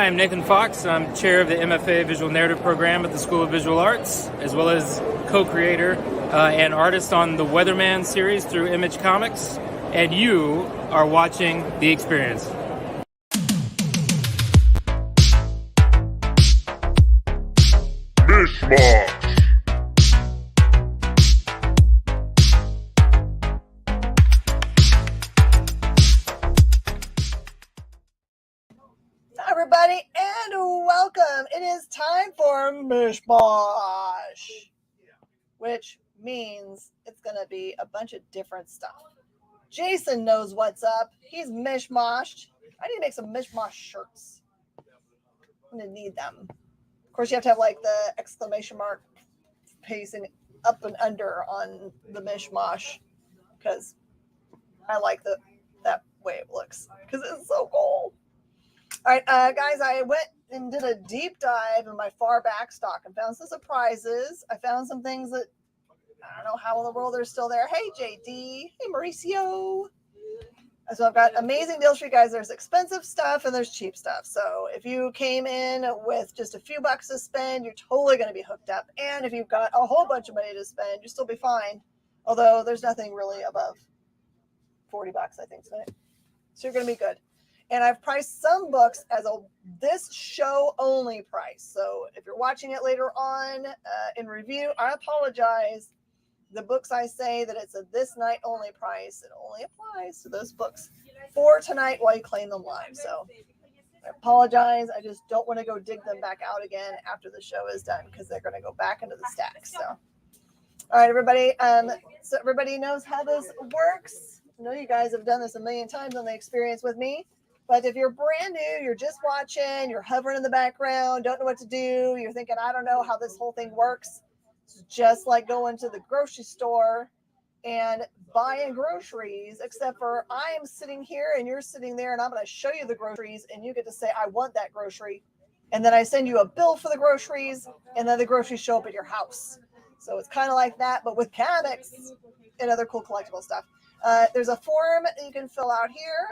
I'm Nathan Fox. I'm chair of the MFA Visual Narrative Program at the School of Visual Arts, as well as co-creator and artist on the Weatherman series through Image Comics. And you are watching The Experience. Mish Mosh. Everybody, and welcome. It is time for Mish Mosh, which means it's going to be a bunch of different stuff. Jason knows what's up. He's Mish Moshed. I need to make some Mish Mosh shirts. I'm going to need them. Of course, you have to have like the exclamation mark pacing up and under on the Mish Mosh because I like that way it looks because it's so cool. All right, guys, I went and did a deep dive in my far back stock and found some surprises. I found some things that I don't know how in the world they're still there. Hey, JD. Hey, Mauricio. So I've got amazing deals for you guys. There's expensive stuff and there's cheap stuff. So if you came in with just a few bucks to spend, you're totally going to be hooked up. And if you've got a whole bunch of money to spend, you'll still be fine. Although there's nothing really above $40, I think, tonight. So you're going to be good. And I've priced some books as this show only price. So if you're watching it later on in review, I apologize. The books I say that it's a this night only price. It only applies to those books for tonight while you claim them live. So I apologize. I just don't want to go dig them back out again after the show is done because they're going to go back into the stacks. So, all right, everybody. So everybody knows how this works. I know you guys have done this a million times on The Experience with me. But if you're brand new, you're just watching, you're hovering in the background, don't know what to do, you're thinking, I don't know how this whole thing works. It's just like going to the grocery store and buying groceries, except for I'm sitting here and you're sitting there and I'm going to show you the groceries and you get to say, I want that grocery. And then I send you a bill for the groceries and then the groceries show up at your house. So it's kind of like that, but with comics and other cool collectible stuff. There's a form that you can fill out here.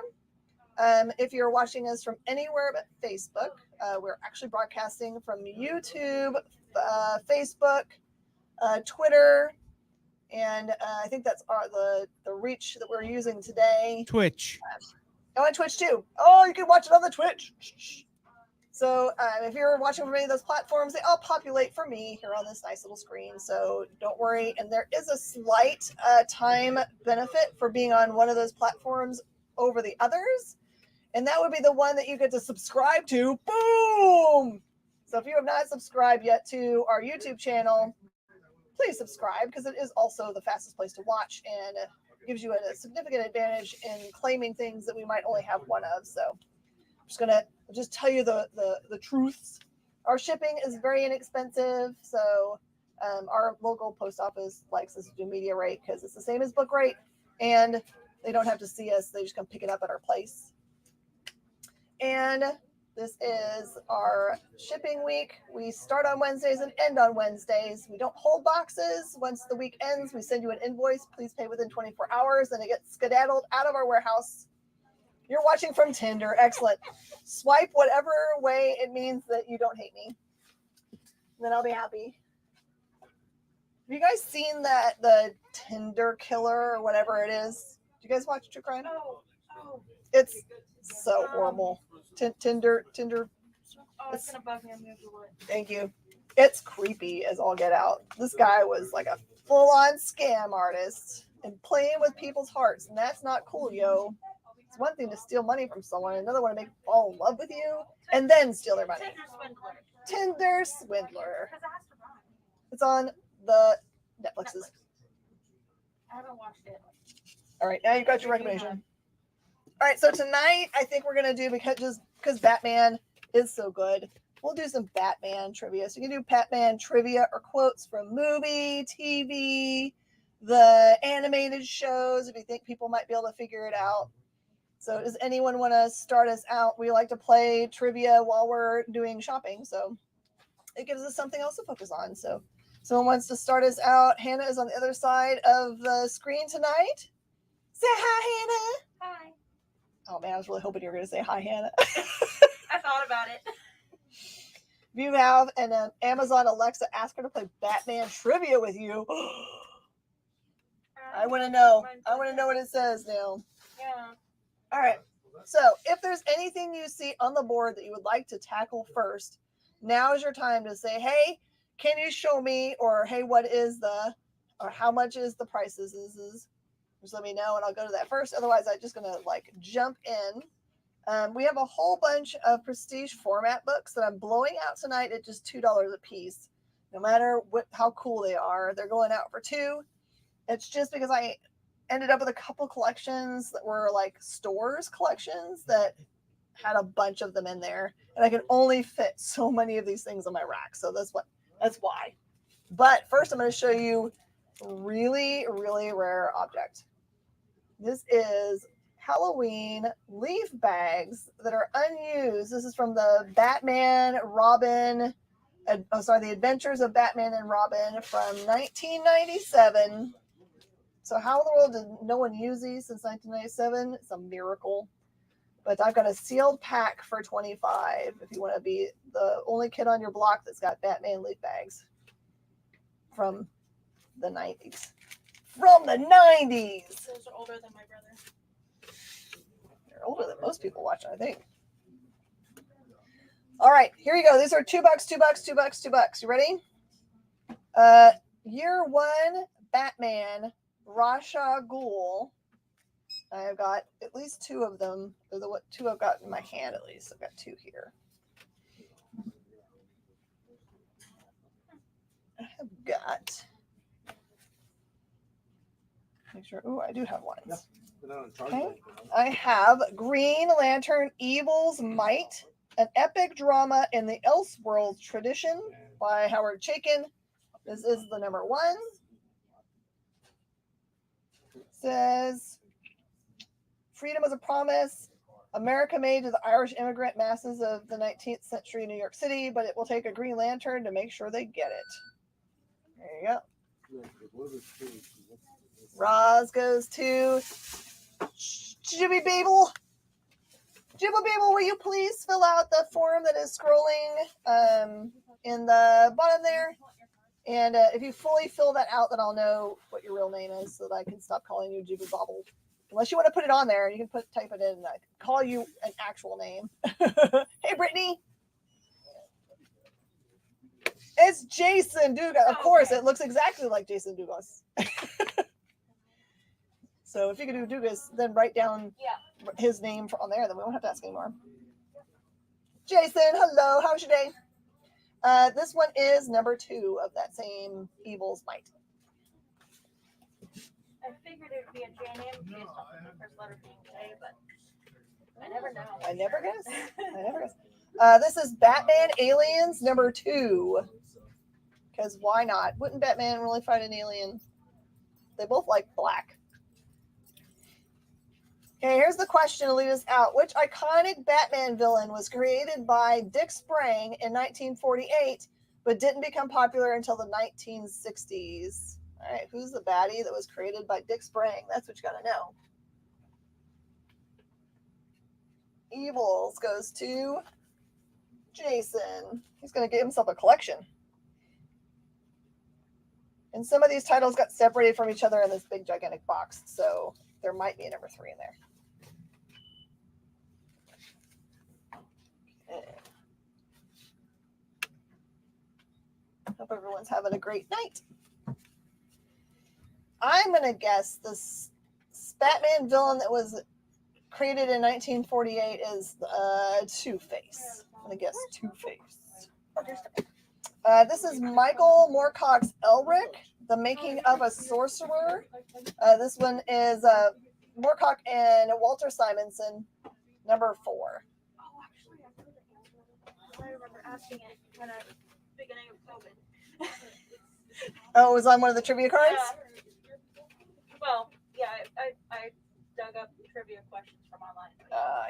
If you're watching us from anywhere but Facebook, we're actually broadcasting from YouTube, Facebook, Twitter, and I think that's the reach that we're using today. Twitch. And Twitch too. Oh, you can watch it on the Twitch. So if you're watching from any of those platforms, they all populate for me here on this nice little screen. So don't worry. And there is a slight time benefit for being on one of those platforms over the others. And that would be the one that you get to subscribe to. Boom! So if you have not subscribed yet to our YouTube channel, please subscribe because it is also the fastest place to watch and gives you a significant advantage in claiming things that we might only have one of. So I'm just going to tell you the truths. Our shipping is very inexpensive. So our local post office likes us to do media rate because it's the same as book rate. And they don't have to see us. They just come pick it up at our place. And this is our shipping week. We start on Wednesdays and end on Wednesdays. We don't hold boxes. Once the week ends, we send you an invoice. Please pay within 24 hours, and it gets skedaddled out of our warehouse. You're watching from Tinder. Excellent. Swipe whatever way it means that you don't hate me. Then I'll be happy. Have you guys seen the Tinder killer or whatever it is? Do you guys watch True Crime? Oh. It's so horrible. Tinder. Oh, it's gonna bug me. I'm gonna do it. Thank you. It's creepy as all get out. This guy was like a full-on scam artist and playing with people's hearts, and that's not cool, yo. It's one thing to steal money from someone, another one to make them fall in love with you and then steal their money. Tinder Swindler. It's on the Netflixes. I haven't watched it. All right, now you've got your recommendation. All right, so tonight I think we're going to do, because Batman is so good, we'll do some Batman trivia. So you can do Batman trivia or quotes from movie, TV, the animated shows, if you think people might be able to figure it out. So does anyone want to start us out? We like to play trivia while we're doing shopping, so it gives us something else to focus on. So someone wants to start us out. Hannah is on the other side of the screen tonight. Say hi, Hannah. Hi. Oh man, I was really hoping you were going to say hi, Hannah. I thought about it. If you have an Amazon Alexa, ask her to play Batman trivia with you. I want to know. I want to know what it says now. Yeah. All right. So if there's anything you see on the board that you would like to tackle first, now is your time to say, hey, can you show me? Or, hey, what is the, or how much is the prices? Just let me know and I'll go to that first. Otherwise, I'm just going to like jump in. We have a whole bunch of prestige format books that I'm blowing out tonight at just $2 a piece. No matter how cool they are, they're going out for $2. It's just because I ended up with a couple collections that were like stores collections that had a bunch of them in there, and I can only fit so many of these things on my rack. So that's why. But first, I'm going to show you a really, really rare object. This is Halloween leaf bags that are unused. This is from the Batman Robin. The Adventures of Batman and Robin from 1997. So how in the world did no one use these since 1997? It's a miracle. But I've got a sealed pack for $25 if you want to be the only kid on your block that's got Batman leaf bags from the 90s. From the 90s! Those are older than my brother. They're older than most people watching, I think. All right, here you go. These are $2, $2, $2, $2. You ready? Year one Batman Rasha Ghul. I've got at least 2 of them. They're the 2 I've got in my hand, at least. I've got 2 here. I have got. Make sure. Oh, I do have ones. Okay. I have Green Lantern Evil's Might, an epic drama in the Elseworlds tradition by Howard Chaykin. This is the number 1. It says, freedom is a promise. America made to the Irish immigrant masses of the 19th century New York City, but it will take a Green Lantern to make sure they get it. There you go. Roz goes to Jibby Babel. Jibby Babel, will you please fill out the form that is scrolling in the bottom there? And if you fully fill that out, then I'll know what your real name is so that I can stop calling you Jibby Bobble. Unless you want to put it on there, you can type it in and I can call you an actual name. Hey, Brittany. It's Jason Dugas. Of course, it looks exactly like Jason Dugas. So if you can do Dugas, then write down his name on there, then we won't have to ask anymore. Jason, hello. How's your day? This one is number 2 of that same Evil's Might. I figured it would be a J name based off of the first letter being J, but I never know. I never guess. This is Batman Aliens number 2. Because why not? Wouldn't Batman really fight an alien? They both like black. Okay, here's the question to lead us out. Which iconic Batman villain was created by Dick Sprang in 1948, but didn't become popular until the 1960s? All right, who's the baddie that was created by Dick Sprang? That's what you got to know. Evils goes to Jason. He's going to get himself a collection. And some of these titles got separated from each other in this big, gigantic box, so there might be a number 3 in there. Okay. Hope everyone's having a great night. I'm going to guess this Batman villain that was created in 1948 is Two-Face. I'm going to guess Two-Face. This is Michael Moorcock's Elric, The Making of a Sorcerer. This one is Moorcock and Walter Simonson, number 4. Oh, actually, I remember asking it when at the beginning of COVID. Oh, it was on one of the trivia cards? Yeah. Well, yeah, I dug up trivia questions from online.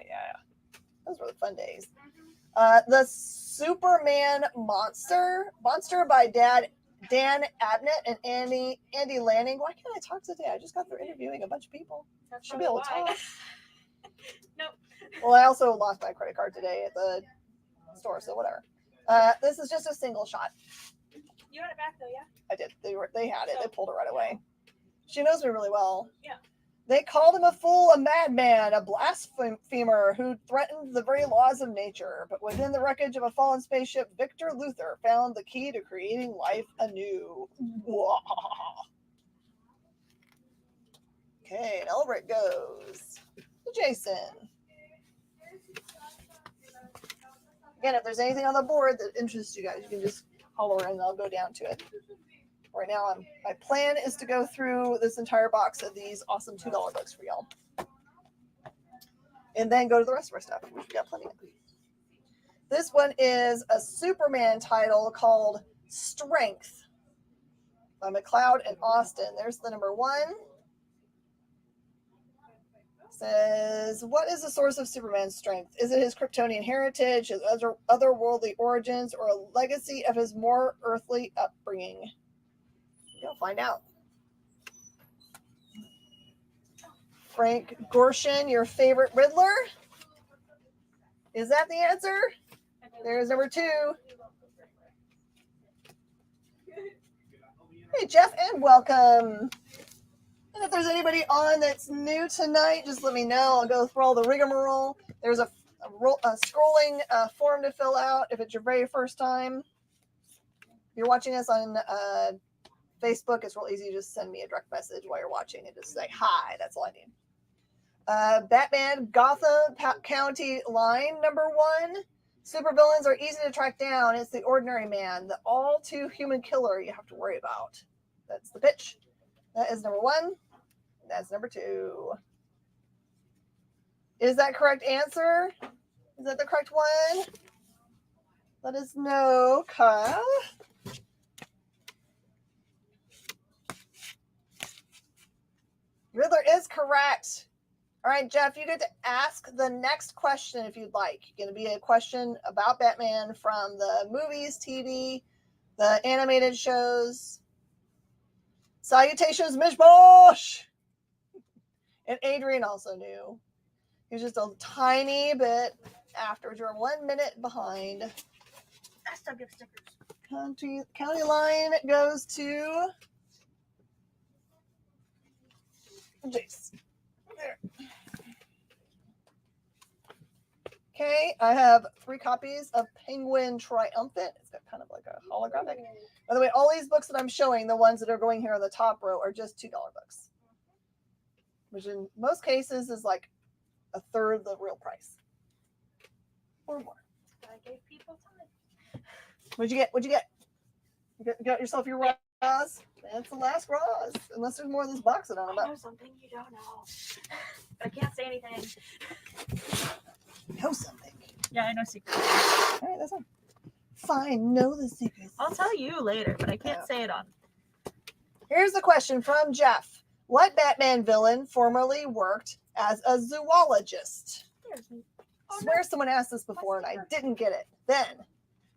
Yeah. Those were the fun days. The Superman Monster by Dan Abnett and Andy Lanning. Why can't I talk today? I just got through interviewing a bunch of people. That's Should be able to why. talk. Nope. Well, I also lost my credit card today at the store, so whatever. This is just a single shot. You got it back though, yeah? I did. They had it. They pulled it right away. She knows me really well. Yeah. They called him a fool, a madman, a blasphemer who threatened the very laws of nature. But within the wreckage of a fallen spaceship, Victor Luther found the key to creating life anew. Okay, and over it goes to Jason. Again, if there's anything on the board that interests you guys, you can just holler and I'll go down to it. Right now, my plan is to go through this entire box of these awesome $2 books for y'all. And then go to the rest of our stuff, which we got plenty of. This one is a Superman title called Strength by McLeod and Austin. There's the number 1. Says, what is the source of Superman's strength? Is it his Kryptonian heritage, his otherworldly origins, or a legacy of his more earthly upbringing? You'll find out. Frank Gorshin, your favorite Riddler? Is that the answer? There's number 2. Hey, Jeff, and welcome. And if there's anybody on that's new tonight, just let me know. I'll go through all the rigmarole. There's a scrolling form to fill out if it's your very first time. If you're watching us on Facebook, it's real easy. Just send me a direct message while you're watching and just say hi. That's all I need. Batman Gotham County line number 1. Supervillains are easy to track down. It's the ordinary man, the all too human killer you have to worry about. That's the pitch. That is number 1. That's number 2. Is that correct answer? Is that the correct one? Let us know, Kyle. Riddler is correct. All right, Jeff, you get to ask the next question if you'd like. It's going to be a question about Batman from the movies, TV, the animated shows. Salutations, Mish Mosh! And Adrian also knew. He was just a tiny bit afterwards. You're 1 minute behind. I still give stickers. County line goes to Jace. There. Okay, I have 3 copies of Penguin Triumphant. It's got kind of like a holographic. By the way, all these books that I'm showing, the ones that are going here on the top row, are just $2 books, which in most cases is like a third the real price or more. I gave people time. What'd you get? What'd you get? You got yourself your Roz? That's the last Roz, unless there's more in this box that I don't know I about. know something you don't know. But I can't say anything. Know something. Yeah, I know secrets. All right, that's fine. Fine, know the secrets. I'll tell you later, but I can't say it on. Here's the question from Jeff. What Batman villain formerly worked as a zoologist? I swear someone asked this before and I didn't get it. Then,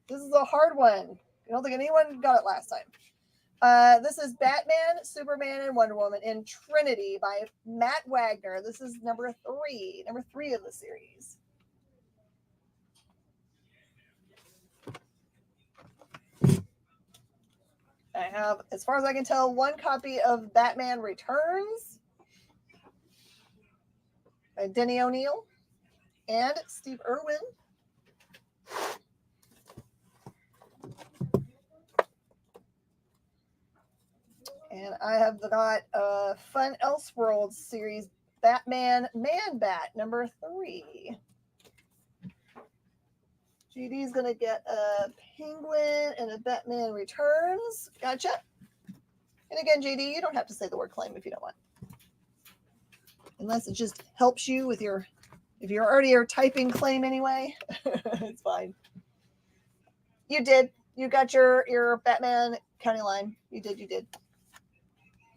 this is a hard one. I don't think anyone got it last time. This is Batman, Superman, and Wonder Woman in Trinity by Matt Wagner. This is number 3 of the series. I have, as far as I can tell, 1 copy of Batman Returns by Denny O'Neil and Steve Irwin. And I have got Fun Elseworlds series, Batman Man Bat, number 3. GD's going to get a Penguin and a Batman Returns. Gotcha. And again, JD, you don't have to say the word claim if you don't want. Unless it just helps you with your, if you're already typing claim anyway, it's fine. You did. You got your Batman county line. You did.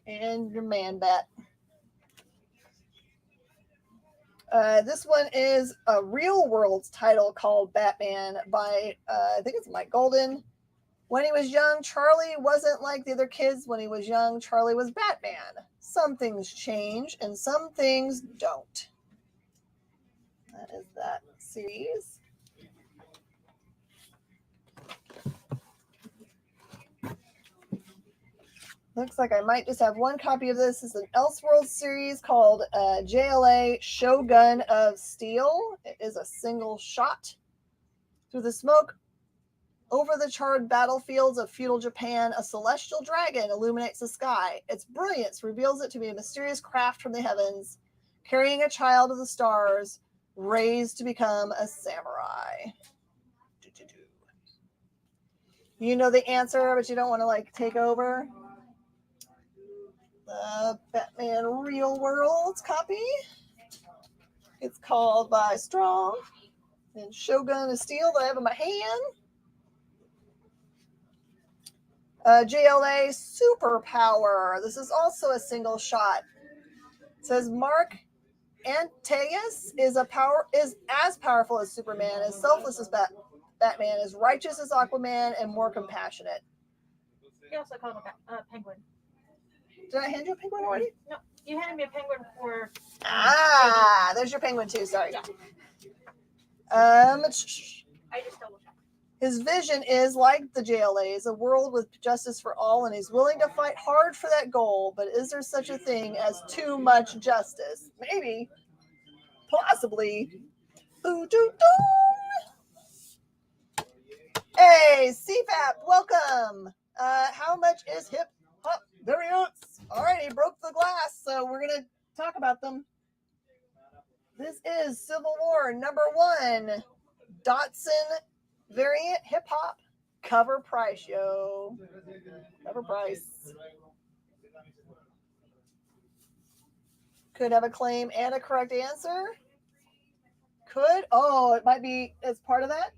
And your Man Bat. This one is a real world title called Batman by, I think it's Mike Golden. When he was young, Charlie wasn't like the other kids. When he was young, Charlie was Batman. Some things change and some things don't. That is that series. Looks like I might just have one copy of this. It's an Elseworld series called JLA Shogun of Steel. It is a single shot. Through the smoke, over the charred battlefields of feudal Japan, a celestial dragon illuminates the sky. Its brilliance reveals it to be a mysterious craft from the heavens, carrying a child of the stars, raised to become a samurai. You know the answer, but you don't want to like take over. The Batman Real World copy. It's called by Strong and Shogun of Steel that I have in my hand. JLA Superpower. This is also a single shot. It says Mark Antaeus is as powerful as Superman, as selfless as Batman, as righteous as Aquaman, and more compassionate. He also called him a penguin. Did I hand you a penguin already? No, you handed me a penguin for. There's your penguin too. Sorry. Yeah. I just double checked. His vision is like the JLA's, a world with justice for all, and he's willing to fight hard for that goal. But is there such a thing as too much justice? Maybe, possibly. Hey, CFAP, welcome. How much is hip hop variants? All right, he broke the glass, so we're gonna talk about them. This is Civil War #1, Dotson variant hip hop cover price, yo. Cover price. Could have a claim and a correct answer. Could. Oh, it might be as part of that.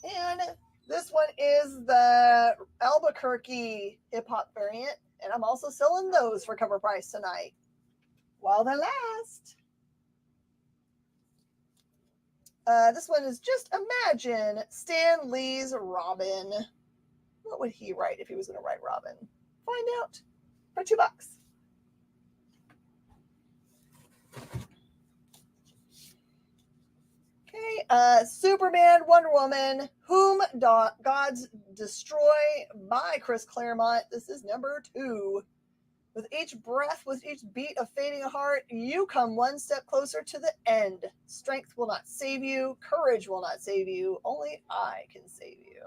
And this one is the Albuquerque hip hop variant. And I'm also selling those for cover price tonight while they last. This one is Just Imagine Stan Lee's Robin. What would he write if he was going to write Robin? Find out for $2. Okay, Superman, Wonder Woman, Whom Gods Destroy by Chris Claremont. This is #2. With each breath, with each beat of fading heart, you come one step closer to the end. Strength will not save you. Courage will not save you. Only I can save you.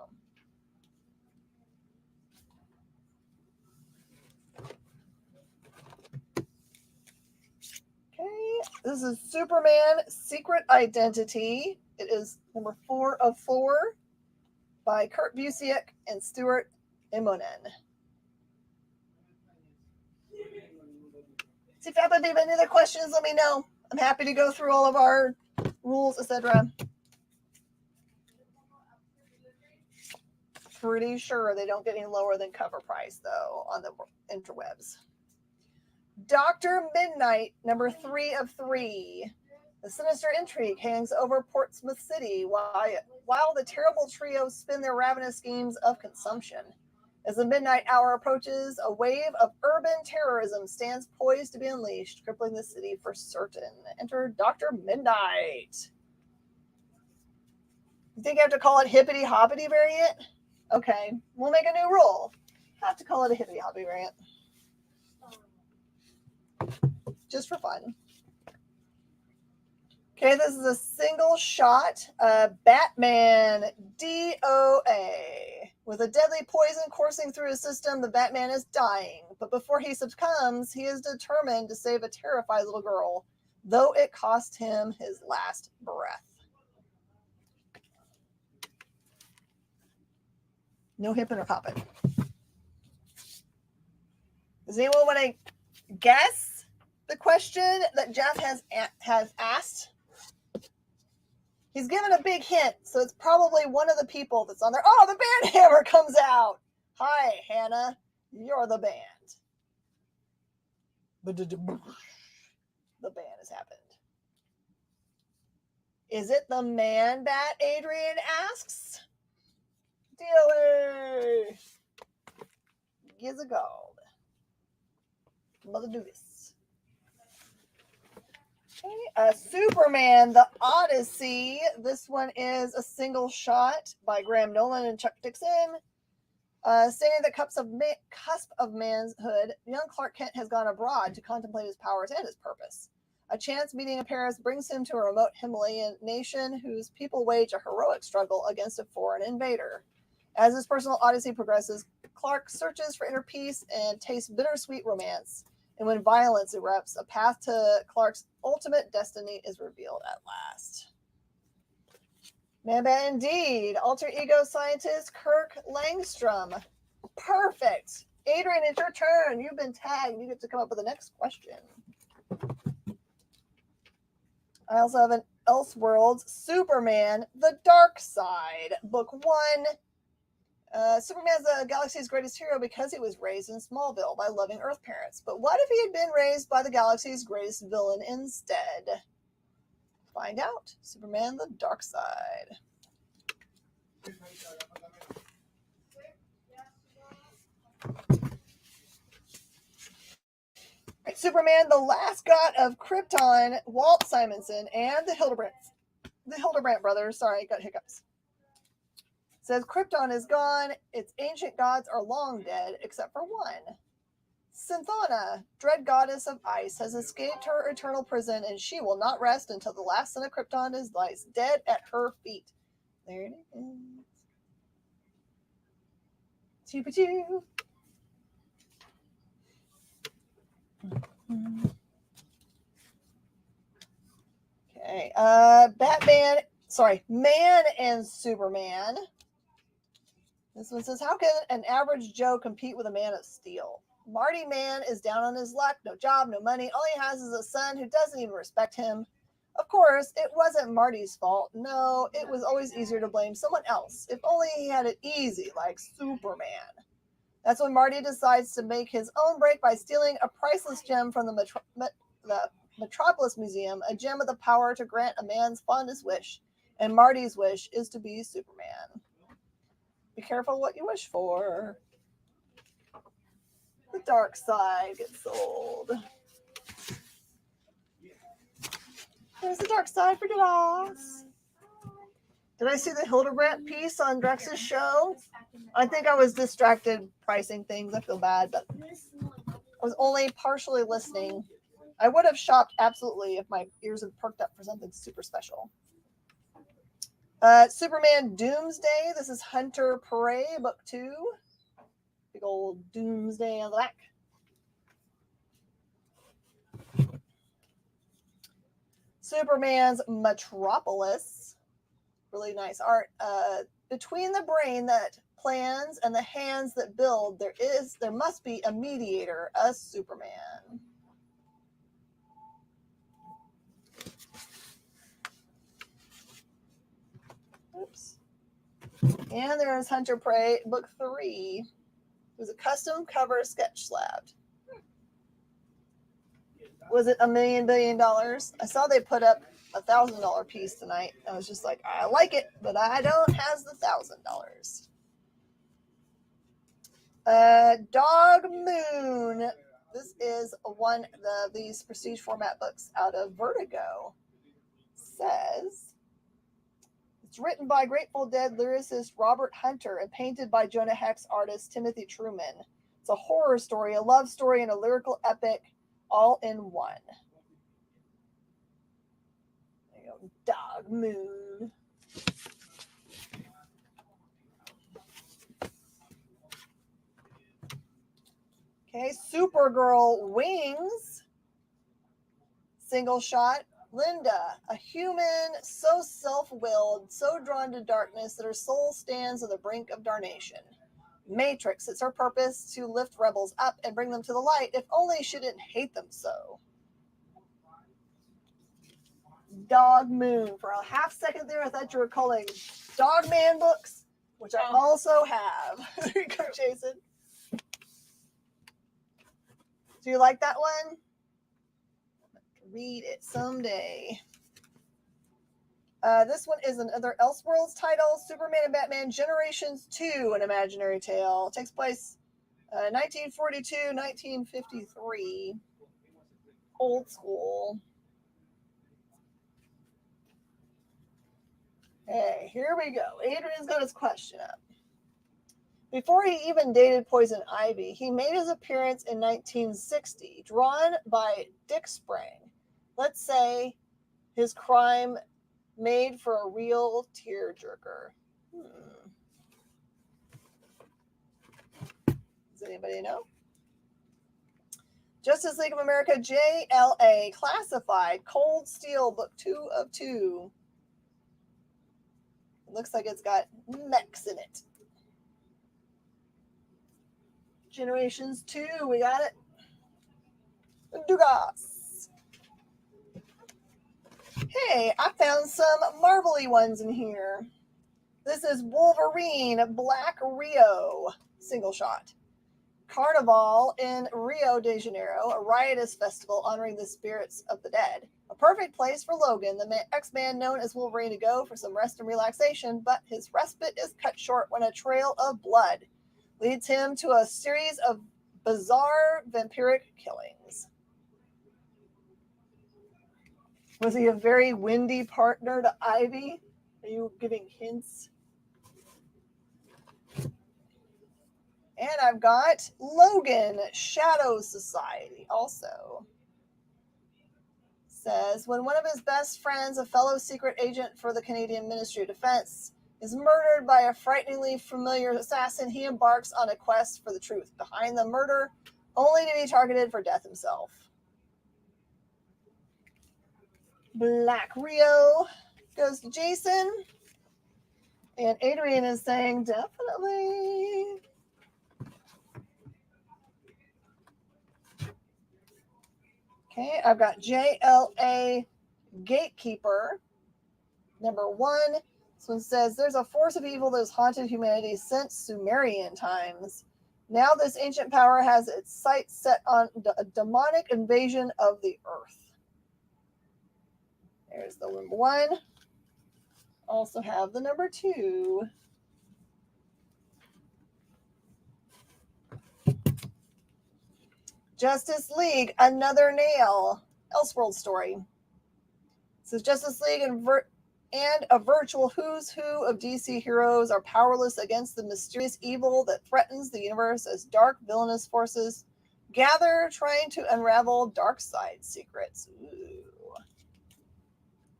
Okay, this is Superman Secret Identity. It is #4 of 4 by Kurt Busiek and Stuart Immonen. See if you have any other questions, let me know. I'm happy to go through all of our rules, etc. Pretty sure they don't get any lower than cover price, though, on the interwebs. Dr. Midnight, #3 of 3. The sinister intrigue hangs over Portsmouth City while the terrible trio spin their ravenous schemes of consumption. As the midnight hour approaches, a wave of urban terrorism stands poised to be unleashed, crippling the city for certain. Enter Dr. Midnight. You think I have to call it hippity hoppity variant? Okay, we'll make a new rule. I have to call it a hippity hoppity variant. Just for fun. Okay, this is a single shot. Batman DOA. With a deadly poison coursing through his system, the Batman is dying. But before he succumbs, he is determined to save a terrified little girl, though it cost him his last breath. No hipping or popping. Does anyone want to guess the question that Jeff has asked? He's given a big hint, so it's probably one of the people that's on there. Oh, the band hammer comes out. Hi, Hannah. You're the band. The band has happened. Is it the man bat, Adrian asks? DOA. Gives a gold. Mother do this. Okay, Superman, The Odyssey. This one is a single shot by Graham Nolan and Chuck Dixon. Standing at the cusp of manhood, young Clark Kent has gone abroad to contemplate his powers and his purpose. A chance meeting in Paris brings him to a remote Himalayan nation whose people wage a heroic struggle against a foreign invader. As his personal odyssey progresses, Clark searches for inner peace and tastes bittersweet romance. And when violence erupts, a path to Clark's ultimate destiny is revealed at last. Man indeed. Alter ego scientist Kirk Langstrom. Perfect. Adrian, it's your turn. You've been tagged. You get to come up with the next question. I also have an Elseworlds Superman, The Dark Side, Book 1. Superman's the galaxy's greatest hero because he was raised in Smallville by loving Earth parents. But what if he had been raised by the galaxy's greatest villain instead? Find out. Superman, The Dark Side. Right, Superman, the last god of Krypton, Walt Simonson, and the Hildebrandt brothers. Sorry, got hiccups. Says Krypton is gone. Its ancient gods are long dead, except for one. Synthona, dread goddess of ice, has escaped her eternal prison, and she will not rest until the last son of Krypton lies dead at her feet. There it is. Choo-pa-choo. Okay. Man and Superman. This one says, how can an average Joe compete with a man of steel? Marty Man is down on his luck, no job, no money. All he has is a son who doesn't even respect him. Of course, it wasn't Marty's fault. No, it was always easier to blame someone else. If only he had it easy, like Superman. That's when Marty decides to make his own break by stealing a priceless gem from the Metropolis Museum, a gem with the power to grant a man's fondest wish. And Marty's wish is to be Superman. Be careful what you wish for. The Dark Side gets sold. There's the Dark Side for Delos. Did I see the Hildebrandt piece on Drex's show? I think I was distracted pricing things. I feel bad, but I was only partially listening. I would have shopped absolutely if my ears had perked up for something super special. Superman Doomsday. This is Hunter Prey, book 2. Big old Doomsday on the back. Superman's Metropolis. Really nice art. Between the brain that plans and the hands that build, there must be a mediator, a Superman. Oops. And there's Hunter Prey, book 3. It was a custom cover sketch slabbed. Was it $1 billion? I saw they put up $1,000 piece tonight. I was just like, I like it, but I don't have the $1,000. Dog Moon. This is one of these prestige format books out of Vertigo. Says it's written by Grateful Dead lyricist Robert Hunter and painted by Jonah Hex artist Timothy Truman. It's a horror story, a love story, and a lyrical epic all in one. There you go. Dog Moon. Okay, Supergirl Wings. Single shot. Linda, a human so self-willed, so drawn to darkness that her soul stands on the brink of darnation. Matrix, it's her purpose to lift rebels up and bring them to the light, if only she didn't hate them so. Dog Moon. For a half second there, I thought you were calling Dog Man books, which I also have. There you go, Jason. Do you like that one? Read it someday. This one is another Elseworlds title, Superman and Batman Generations 2, an imaginary tale. It takes place 1942, 1953. Old school. Hey, here we go. Adrian's got his question up. Before he even dated Poison Ivy, he made his appearance in 1960, drawn by Dick Sprang. Let's say his crime made for a real tearjerker. Does anybody know? Justice League of America JLA Classified Cold Steel Book 2 of 2. It looks like it's got mechs in it. Generations 2, we got it. Dugas. Hey, I found some Marvel-y ones in here. This is Wolverine Black Rio single shot. Carnival in Rio de Janeiro, a riotous festival honoring the spirits of the dead. A perfect place for Logan, the X-Man known as Wolverine, to go for some rest and relaxation, but his respite is cut short when a trail of blood leads him to a series of bizarre vampiric killings. Was he a very windy partner to Ivy? Are you giving hints? And I've got Logan, Shadow Society also. Says, when one of his best friends, a fellow secret agent for the Canadian Ministry of Defense, is murdered by a frighteningly familiar assassin, he embarks on a quest for the truth behind the murder, only to be targeted for death himself. Black Rio goes to Jason. And Adrian is saying, definitely. Okay, I've got JLA Gatekeeper, number 1. This one says, there's a force of evil that has haunted humanity since Sumerian times. Now this ancient power has its sights set on a demonic invasion of the earth. There's the number 1. Also have the number 2. Justice League, Another Nail, Elseworld story. It says Justice League and a virtual who's who of DC heroes are powerless against the mysterious evil that threatens the universe as dark villainous forces gather trying to unravel Darkseid secrets. Ooh.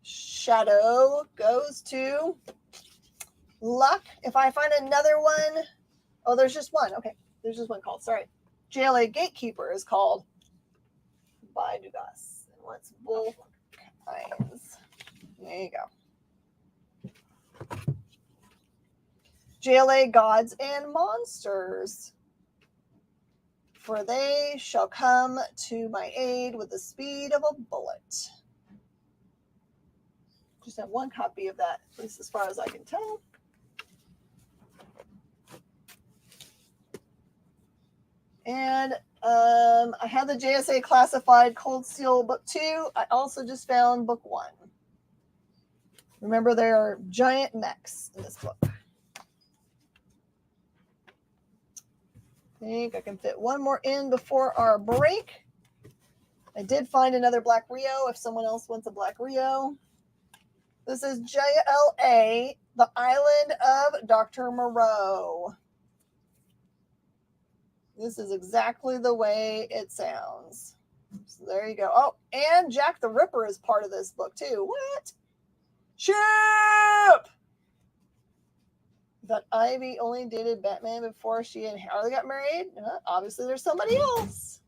Shadow goes to Luck. If I find another one, oh, there's just one. Okay, there's just one called. Sorry. JLA Gatekeeper is called by Dugas. And what's both kinds? There you go. JLA Gods and Monsters. For they shall come to my aid with the speed of a bullet. Just have one copy of that, at least as far as I can tell. And I have the JSA Classified Cold Steel Book 2. I also just found Book 1. Remember, there are giant mechs in this book. I think I can fit one more in before our break. I did find another Black Rio if someone else wants a Black Rio. This is JLA, The Island of Dr. Moreau. This is exactly the way it sounds. So there you go. Oh, and Jack the Ripper is part of this book too. What? Ship! That Ivy only dated Batman before she and Harley got married? Obviously there's somebody else.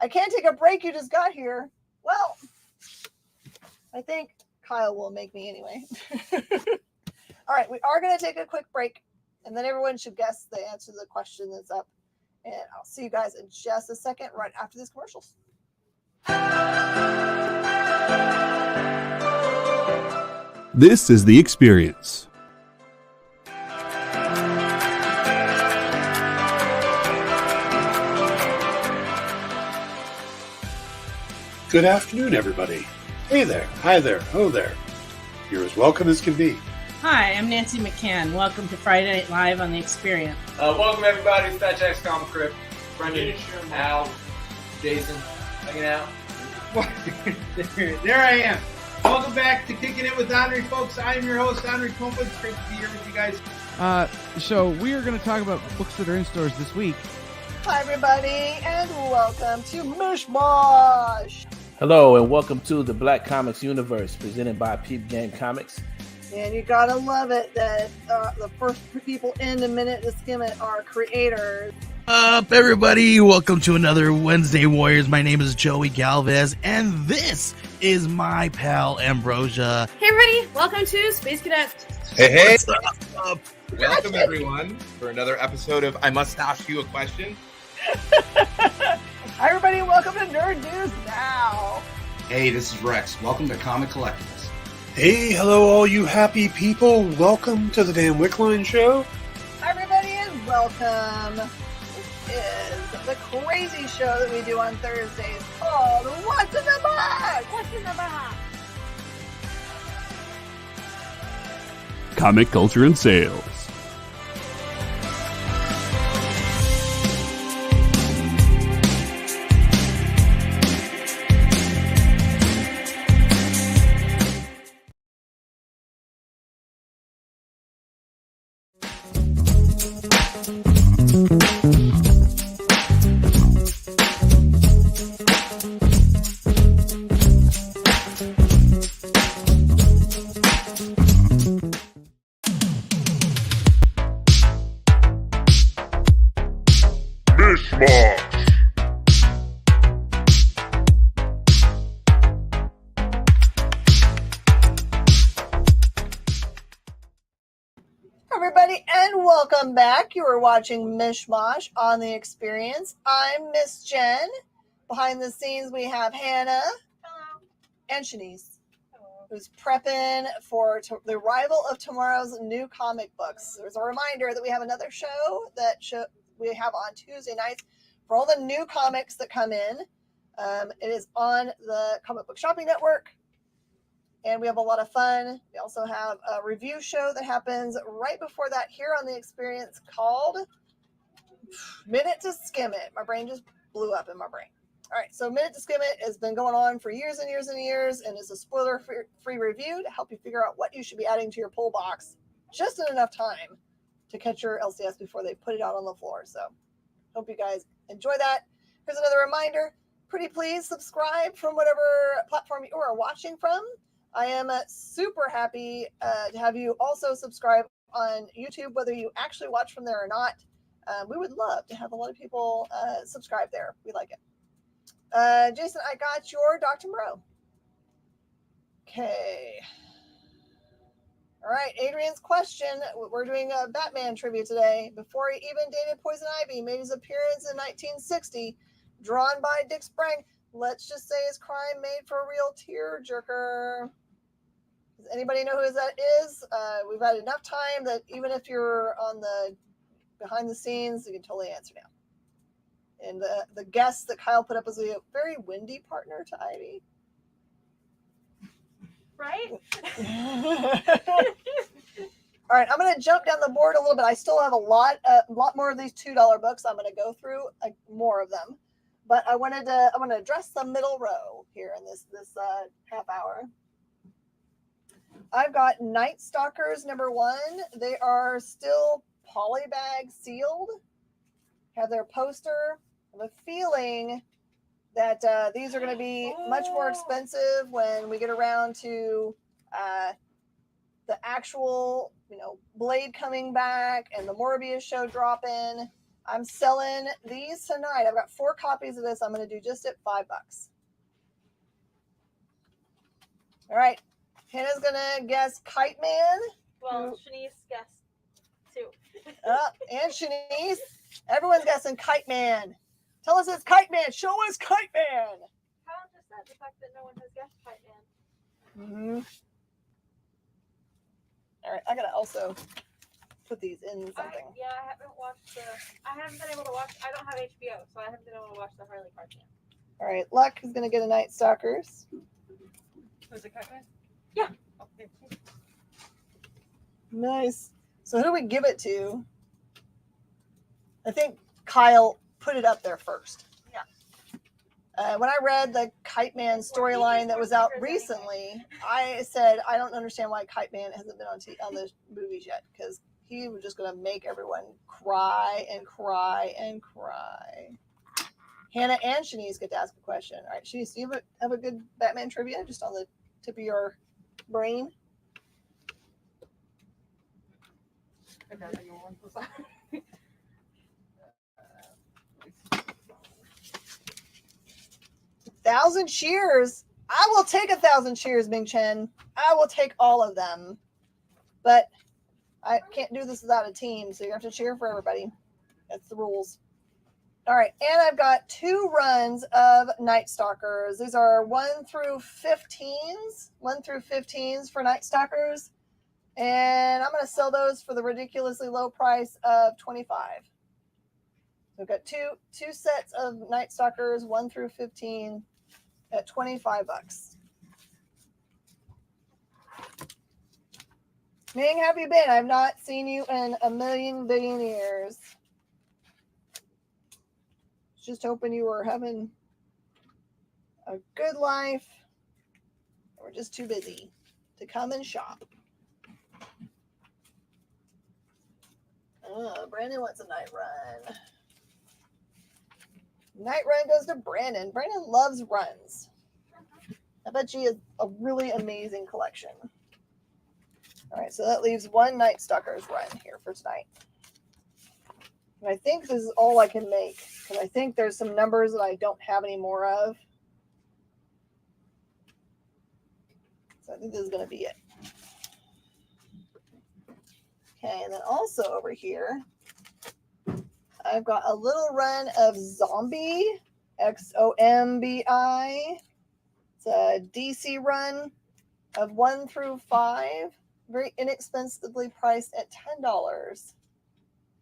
I can't take a break, you just got here. Well, I think Kyle will make me anyway. All right, we are going to take a quick break, and then everyone should guess the answer to the question that's up. And I'll see you guys in just a second, right after these commercials. This is The Experience. Good afternoon, everybody. Hey there, hi there, hello there. You're as welcome as can be. Hi, I'm Nancy McCann. Welcome to Friday Night Live on The Experience. Welcome, everybody. It's Fat Jack's Comic Crypt. Brendan, Al, Jason, hanging out. There I am. Welcome back to Kicking It with Henry, folks. I'm your host, Henry Compa. It's great to be here with you guys. So we are going to talk about books that are in stores this week. Hi, everybody, and welcome to Mish Mosh. Hello, and welcome to the Black Comics Universe, presented by Peep Game Comics. And you gotta love it that the first people in a minute to skim it are creators. Up, everybody! Welcome to another Wednesday Warriors. My name is Joey Galvez, and this is my pal Ambrosia. Hey, everybody! Welcome to Space Cadets. Hey! What's up? Welcome, everyone, for another episode of I Must Ask You a Question. Hi, everybody! Welcome to Nerd News Now. Hey, this is Rex. Welcome to Comic Collectibles. Hey, hello, all you happy people. Welcome to the Dan Wickline Show. Hi, everybody, and welcome. This is the crazy show that we do on Thursdays called What's in the Box? What's in the box? Comic culture and sales. Mish Mosh. Everybody, and welcome back. You are watching Mish Mosh on The Experience. I'm Miss Jen. Behind the scenes, we have Hannah. Hello. And Shanice, who's prepping for the arrival of tomorrow's new comic books. There's a reminder that we have another show that we have on Tuesday nights for all the new comics that come in. It is on the Comic Book Shopping Network, and we have a lot of fun. We also have a review show that happens right before that here on The Experience called Minute to Skim It. My brain just blew up in my brain. All right, so Minute to Skim It has been going on for years and years and years, and it's a spoiler-free review to help you figure out what you should be adding to your pull box just in enough time to catch your LCS before they put it out on the floor. So hope you guys enjoy that. Here's another reminder. Pretty please subscribe from whatever platform you are watching from. I am super happy to have you also subscribe on YouTube, whether you actually watch from there or not. We would love to have a lot of people subscribe there. We like it. Jason, I got your Dr. Moreau. Okay. All right, Adrian's question. We're doing a Batman trivia today. Before he even dated Poison Ivy, made his appearance in 1960, drawn by Dick Sprang. Let's just say his crime made for a real tearjerker. Does anybody know who that is? We've had enough time that even if you're on the behind the scenes, you can totally answer now. And the guess that Kyle put up was a very windy partner to Ivy. Right? All right, I'm going to jump down the board a little bit. I still have a lot more of these $2 books. I'm going to go through more of them, but I want to address the middle row here in this half hour. I've got Night Stalkers #1. They are still polybag sealed. Have their poster. I have a feeling that these are going to be much more expensive when we get around to the actual, Blade coming back and the Morbius show dropping. I'm selling these tonight. I've got 4 copies of this. I'm going to do just at $5. All right. Hannah's going to guess Kite Man. Well, Shanice guessed too. And Shanice. Everyone's guessing Kite Man. Tell us it's Kite Man. Show us Kite Man. How just that the fact that no one has guessed Kite Man? Mm-hmm. All right, I gotta also put these in something. I haven't watched I haven't been able to watch. I don't have HBO, so I haven't been able to watch the Harley cartoon. All right, Luck is gonna get a Night Stalkers. Was it Kite Man? Yeah. Okay. Nice. So who do we give it to? I think Kyle put it up there first. Yeah. When I read the Kite Man storyline that was out recently, I said I don't understand why Kite Man hasn't been on the movies yet, because he was just going to make everyone cry and cry and cry. Hannah and Shanice get to ask a question. All right, Shanice, do you have a good Batman trivia just on the tip of your brain? Thousand cheers. I will take 1,000 cheers, Ming Chen. I will take all of them. But I can't do this without a team, so you have to cheer for everybody. That's the rules. All right, and I've got 2 runs of Night Stalkers. These are 1 through 15s. 1 through 15s for Night Stalkers. And I'm going to sell those for the ridiculously low price of $25. So I've got two sets of Night Stalkers, 1 through 15, at $25. Ming, how have you been? I've not seen you in a million billion years. Just hoping you were having a good life. We're just too busy to come and shop. Brandon wants a night run. Night run goes to Brandon. Brandon loves runs. I bet she has a really amazing collection. All right, so that leaves 1 Night Stalkers run here for tonight. And I think this is all I can make because I think there's some numbers that I don't have any more of. So I think this is going to be it. Okay, and then also over here, I've got a little run of Zombie, Xombi. It's a DC run of 1 through 5, very inexpensively priced at $10.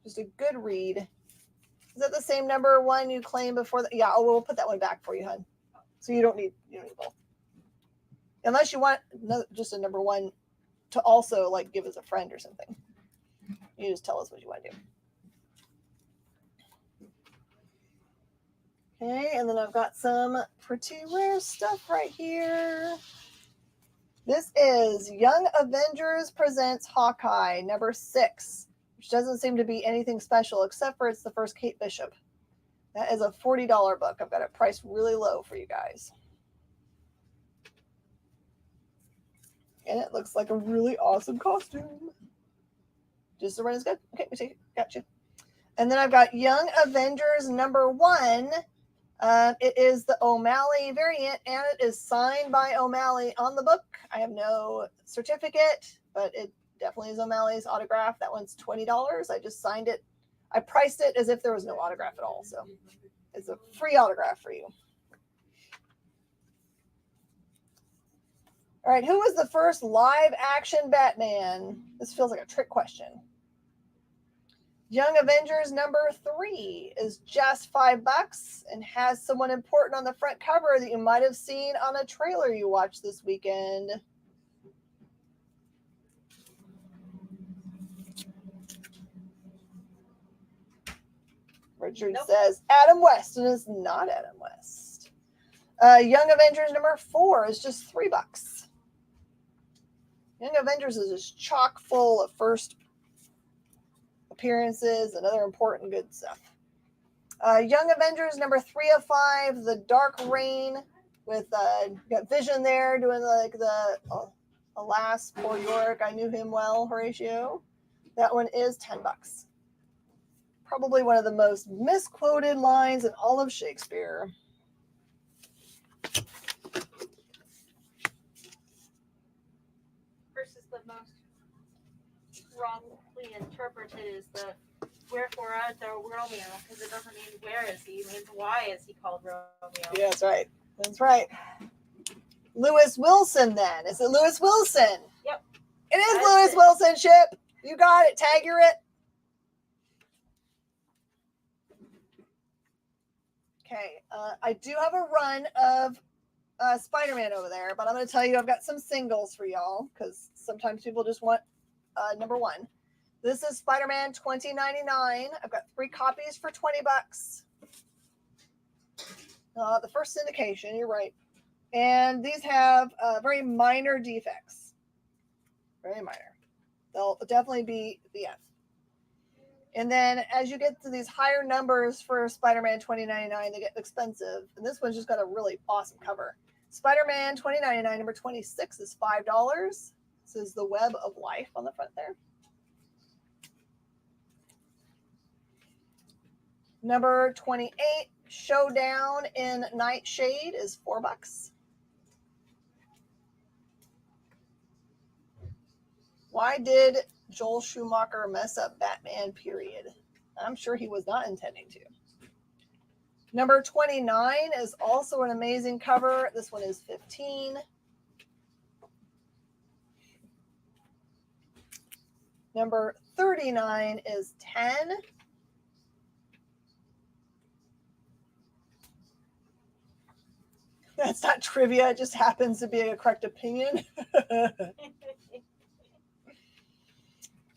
Just a good read. Is that the same number one you claimed before? Yeah, we'll put that one back for you, hon. So you don't need both, unless you want just a number 1 to also like give as a friend or something. You just tell us what you want to do. Okay, and then I've got some pretty rare stuff right here. This is Young Avengers Presents Hawkeye, number 6, which doesn't seem to be anything special except for it's the first Kate Bishop. That is a $40 book. I've got it priced really low for you guys. And it looks like a really awesome costume. Just the run is good. Okay, we take it. Gotcha. And then I've got Young Avengers number 1. It is the O'Malley variant, and it is signed by O'Malley on the book. I have no certificate, but it definitely is O'Malley's autograph. That one's $20. I just signed it. I priced it as if there was no autograph at all. So it's a free autograph for you. All right, who was the first live action Batman? This feels like a trick question. Young Avengers number 3 is just $5 and has someone important on the front cover that you might have seen on a trailer you watched this weekend. Richard says Adam West, and it's not Adam West. Young Avengers number 4 is just $3. Young Avengers is just chock full of first appearances and other important good stuff. Young Avengers number 3 of 5, The Dark Reign, with got Vision there doing like the alas, poor Yorick, I knew him well, Horatio. That one is $10. Probably one of the most misquoted lines in all of Shakespeare. Versus the most wrongly interpreted is the wherefore art thou Romeo, because it doesn't mean where is he, it means why is he called Romeo. Yeah, that's right. That's right. Lewis Wilson, then. Is it Lewis Wilson? Yep. It is Lewis Wilson, Ship. You got it. Tag your it. Okay. I do have a run of Spiderman over there, but I'm going to tell you I've got some singles for y'all because sometimes people just want number 1. This is Spider-Man 2099. I've got 3 copies for $20. The first syndication, you're right. And these have very minor defects. Very minor. They'll definitely be And then as you get to these higher numbers for Spider-Man 2099, they get expensive. And this one's just got a really awesome cover. Spider-Man 2099, number 26 is $5. This is the Web of Life on the front there. Number 28, Showdown in Nightshade, is $4. Why did Joel Schumacher mess up Batman, period? I'm sure he was not intending to. Number 29 is also an amazing cover. This one is $15. Number 39 is $10. That's not trivia. It just happens to be a correct opinion.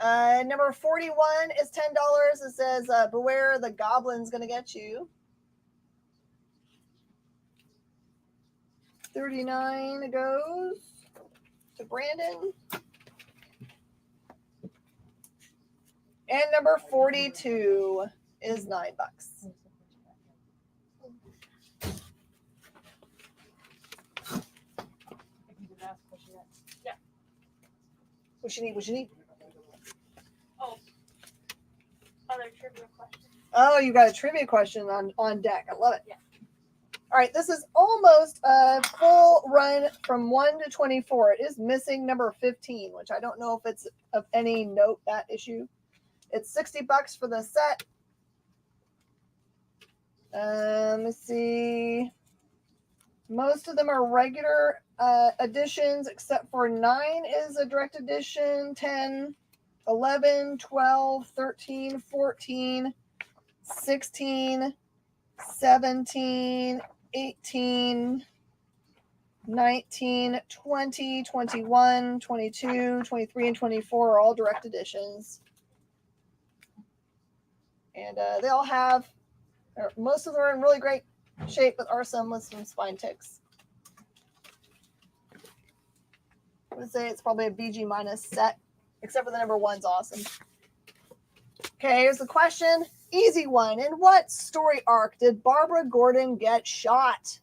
Number 41 is $10. It says, beware, the goblin's going to get you. 39 goes to Brandon. And number 42 is $9. Yeah. What you need? What you need? Oh. Other trivia question. Oh, you got a trivia question on deck. I love it. Yeah. All right, this is almost a full run from 1 to 24. It is missing number 15, which I don't know if it's of any note, that issue. It's $60 for the set. Let's see. Most of them are regular editions, except for 9 is a direct edition, 10, 11, 12, 13, 14, 16, 17, 18, 19, 20, 21, 22, 23, and 24 are all direct editions. And they all have, most of them are in really great shape, but are some with some spine ticks. I would say it's probably a BG minus set, except for the number 1's awesome. Okay, here's the question. Easy one. In what story arc did Barbara Gordon get shot?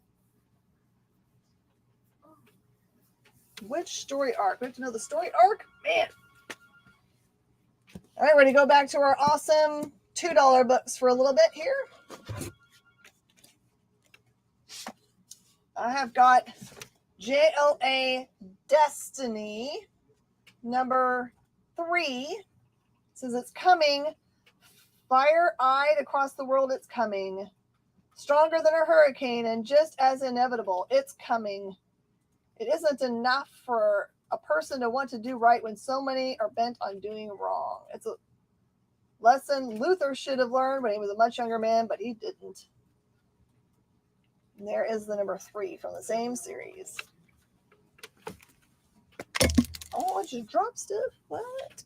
Which story arc? We have to know the story arc? Man. All right, we're going to go back to our awesome $2 books for a little bit here. I have got JLA Destiny, number 3. It says it's coming. Fire-eyed across the world, it's coming. Stronger than a hurricane and just as inevitable, it's coming. It isn't enough for a person to want to do right when so many are bent on doing wrong. It's a lesson Luther should have learned when he was a much younger man, but he didn't. And there is the number 3 from the same series. Oh, I just dropped stuff. What?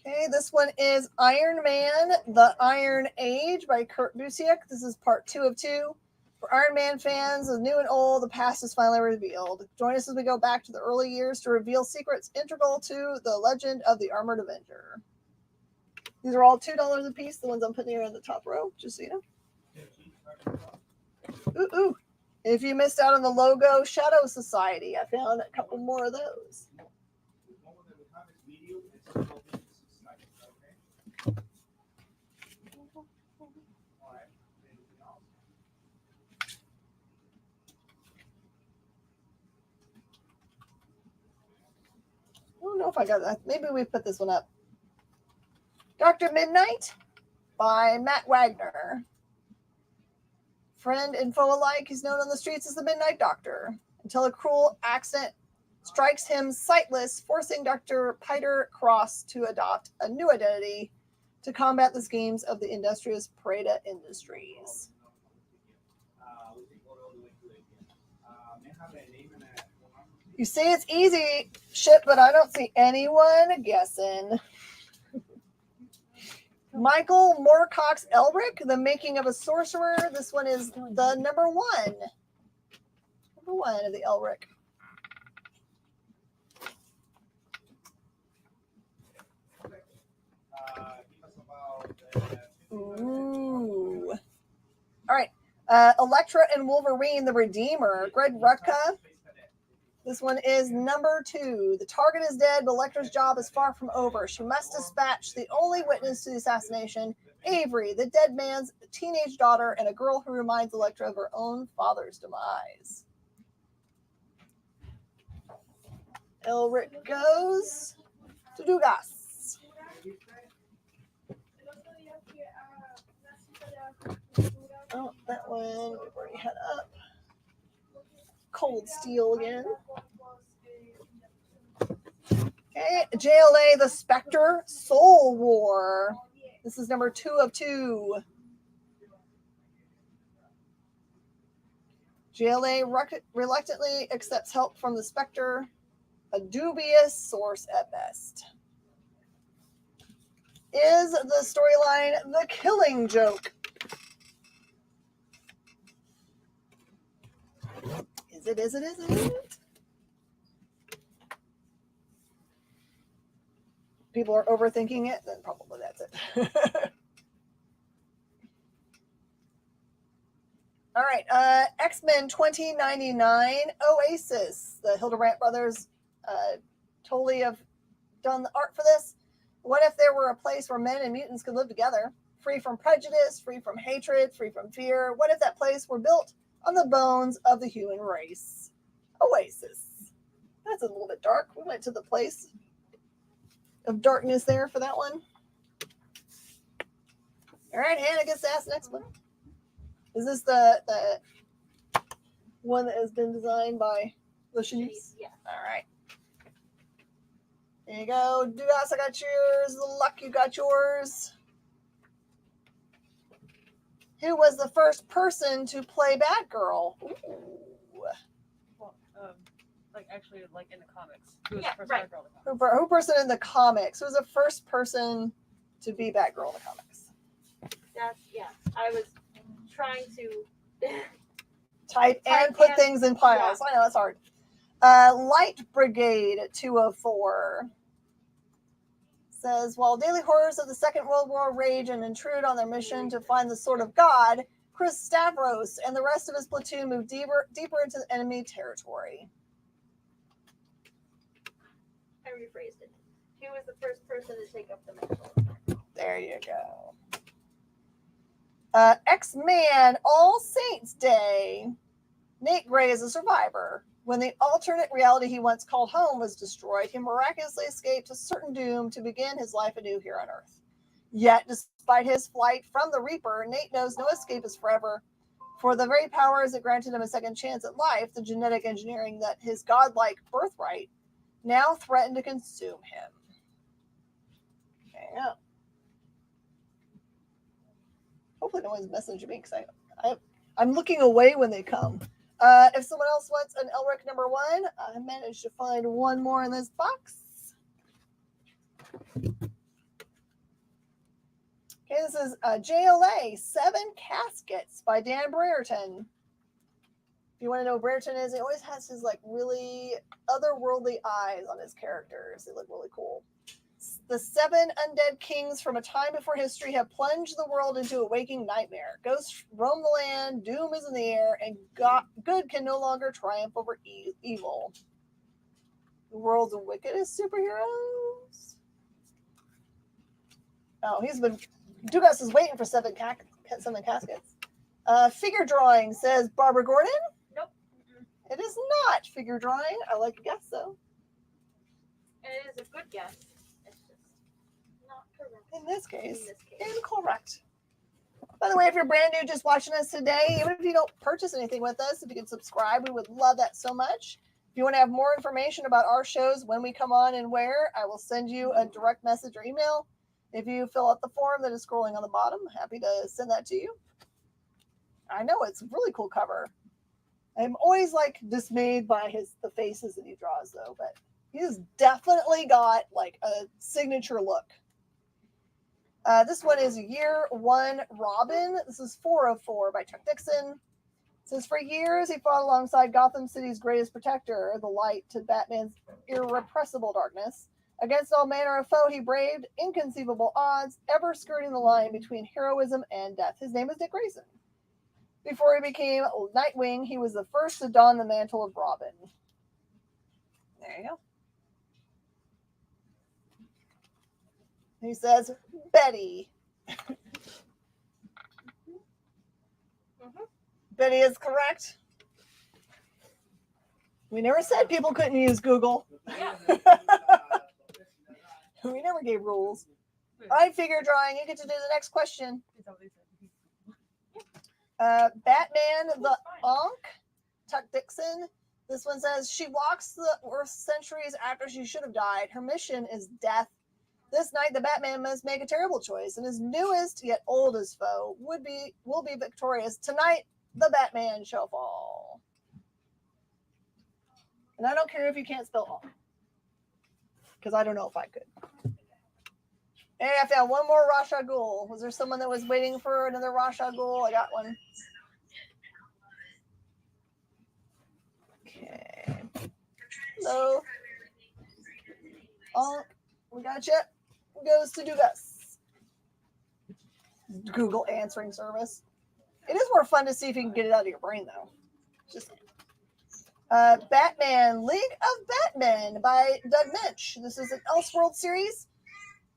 Okay, this one is Iron Man, The Iron Age by Kurt Busiek. This is part 2 of 2. For Iron Man fans, the new and old, the past is finally revealed. Join us as we go back to the early years to reveal secrets integral to the legend of the Armored Avenger. These are all $2 a piece, the ones I'm putting here in the top row, just so you know. Ooh. If you missed out on the logo, Shadow Society. I found a couple more of those. I don't know if I got that. Maybe we put this one up. Dr. Midnight by Matt Wagner. Friend and foe alike, he's known on the streets as the Midnight Doctor, until a cruel accident strikes him sightless, forcing Dr. Peter Cross to adopt a new identity to combat the schemes of the industrious Prada Industries. You say it's easy, shit, but I don't see anyone guessing. Michael Moorcock's Elric, The Making of a Sorcerer. This one is the number 1. Number 1 of the Elric. Ooh. All right. Elektra and Wolverine, the Redeemer. Greg Rutka. This one is number 2. The target is dead, but Elektra's job is far from over. She must dispatch the only witness to the assassination, Avery, the dead man's teenage daughter, and a girl who reminds Elektra of her own father's demise. Elric goes to Dugas. Oh, that one we've already had up. Cold Steel again. Okay, JLA, the Spectre, Soul War. This is number 2 of 2. JLA reluctantly accepts help from the Spectre, a dubious source at best. Is the storyline The Killing Joke? Is it? People are overthinking it, then probably that's it. All right, X-Men 2099, Oasis. The Hildebrandt brothers totally have done the art for this. What if there were a place where men and mutants could live together, free from prejudice, free from hatred, free from fear? What if that place were built on the bones of the human race? Oasis. That's a little bit dark. We went to the place of darkness there for that one. All right, Hannah gets to ask the next one. Is this the one that has been designed by Lucius? Yeah. All right. There you go. Dugas, I got yours. The Luck, you got yours. Who was the first person to play Batgirl? Ooh. Well, actually, in the comics. Who was Yeah, the first right. Batgirl in the comics? Who person in the comics? Who was the first person to be Batgirl in the comics? I was trying to Type and put things in piles. I know, that's hard. Light Brigade 204 says, while daily horrors of the Second World War rage and intrude on their mission to find the Sword of God, Chris Stavros and the rest of his platoon move deeper into the enemy territory. I rephrased it. Who was the first person to take up the mantle? There you go. X-Man All Saints Day. Nate Gray is a survivor. When the alternate reality he once called home was destroyed, he miraculously escaped a certain doom to begin his life anew here on Earth. Yet, despite his flight from the Reaper, Nate knows no escape is forever. For the very powers that granted him a second chance at life, the genetic engineering that his godlike birthright now threatened to consume him. Yeah. Hopefully no one's messaging me because I'm looking away when they come. If someone else wants an Elric number 1, I managed to find one more in this box. Okay, this is JLA 7 Caskets by Dan Brereton. If you want to know who Brereton is, he always has his really otherworldly eyes on his characters. They look really cool. The 7 undead kings from a time before history have plunged the world into a waking nightmare. Ghosts roam the land, doom is in the air, and good can no longer triumph over evil. The world's wickedest superheroes. Oh, Dugas is waiting for 7 caskets. Figure drawing, says Barbara Gordon. Nope. It is not figure drawing. I like to guess, though. And it is a good guess. In this case, incorrect. By the way, if you're brand new just watching us today, even if you don't purchase anything with us, if you can subscribe, we would love that so much. If you want to have more information about our shows, when we come on and where, I will send you a direct message or email. If you fill out the form that is scrolling on the bottom, happy to send that to you. I know it's a really cool cover. I'm always dismayed by the faces that he draws though, but he's definitely got a signature look. This one is Year 1 Robin. This is 404 by Chuck Dixon. It says, for years, he fought alongside Gotham City's greatest protector, the light to Batman's irrepressible darkness. Against all manner of foe, he braved inconceivable odds, ever skirting the line between heroism and death. His name is Dick Grayson. Before he became Nightwing, he was the first to don the mantle of Robin. There you go. He says, Betty. Betty is correct. We never said people couldn't use Google. We never gave rules. All right, figure drawing. You get to do the next question. Batman the Onk, Tuck Dixon. This one says, she walks the earth centuries after she should have died. Her mission is death. This night, the Batman must make a terrible choice, and his newest yet oldest foe will be victorious. Tonight, the Batman shall fall. And I don't care if you can't spell all, because I don't know if I could. Hey, I found one more Ra's al Ghul. Was there someone that was waiting for another Ra's al Ghul? I got one. Okay. Hello. Oh, we got you. Goes to do this. Google answering service. It is more fun to see if you can get it out of your brain, though. Just Batman, League of Batman by Doug Minch. This is an Elseworld series.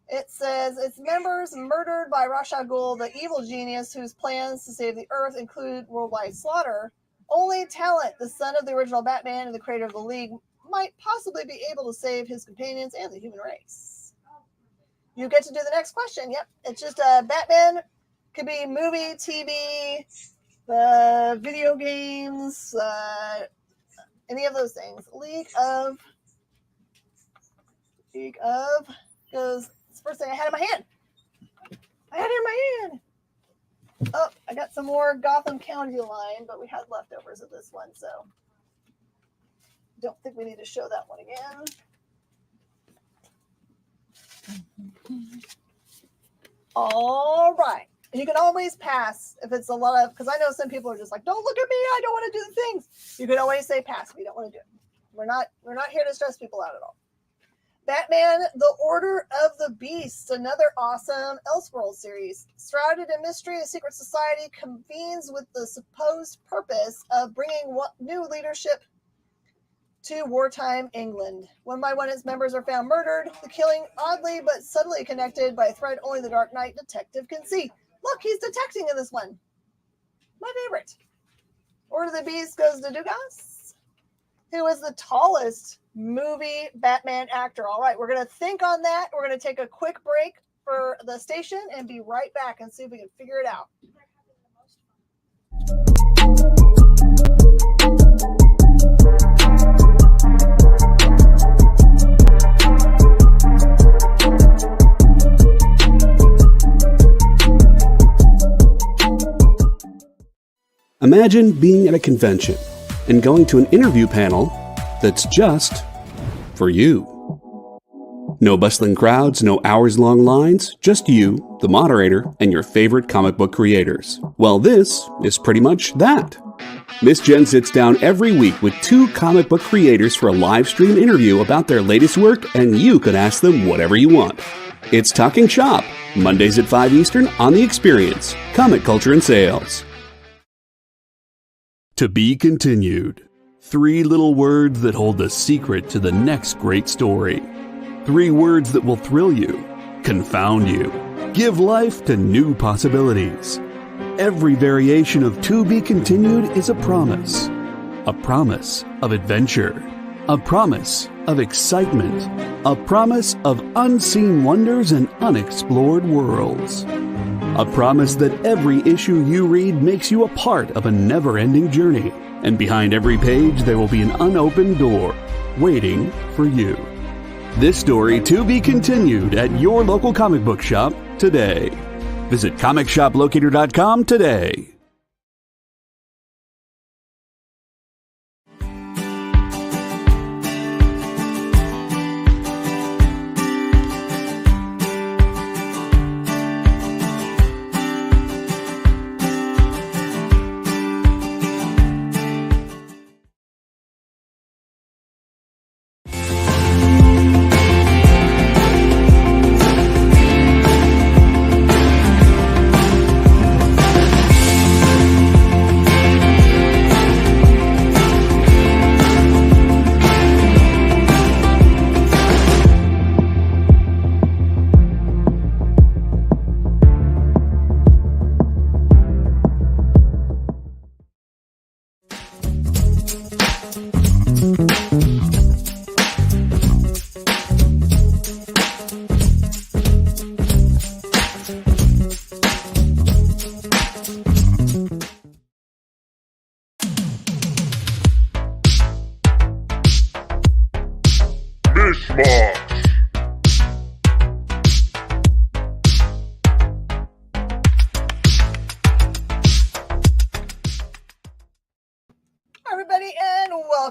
It says its members murdered by Ra's al Ghul, the evil genius whose plans to save the Earth include worldwide slaughter. Only Talent, the son of the original Batman and the creator of the League, might possibly be able to save his companions and the human race. You get to do the next question. Yep, it's just Batman. Could be movie, TV, video games, any of those things. League of goes. It's the first thing I had in my hand. Oh, I got some more Gotham County line, but we had leftovers of this one, so don't think we need to show that one again. All right. You can always pass if it's a lot of, because I know some people are just like, don't look at me, I don't want to do the things. You can always say pass if you don't want to do it. We're not here to stress people out at all. Batman, The Order of the Beast, another awesome Elseworld series. Shrouded in mystery, a secret society convenes with the supposed purpose of bringing new leadership to wartime England. One by one, its members are found murdered, the killing oddly but subtly connected by a thread only the Dark Knight detective can see. Look, he's detecting in this one. My favorite. Order of the Beast goes to Dugas, who is the tallest movie Batman actor. All right, we're going to think on that. We're going to take a quick break for the station and be right back and see if we can figure it out. Imagine being at a convention and going to an interview panel that's just for you. No bustling crowds, no hours-long lines, just you, the moderator, and your favorite comic book creators. Well, this is pretty much that. Miss Jen sits down every week with 2 comic book creators for a live stream interview about their latest work, and you can ask them whatever you want. It's Talking Shop, Mondays at 5 Eastern on The Experience, Comic Culture and Sales. To be continued. 3 little words that hold the secret to the next great story. 3 words that will thrill you, confound you, give life to new possibilities. Every variation of To Be Continued is a promise of adventure, a promise of excitement, a promise of unseen wonders and unexplored worlds. A promise that every issue you read makes you a part of a never-ending journey. And behind every page, there will be an unopened door waiting for you. This story to be continued at your local comic book shop today. Visit comicshoplocator.com today.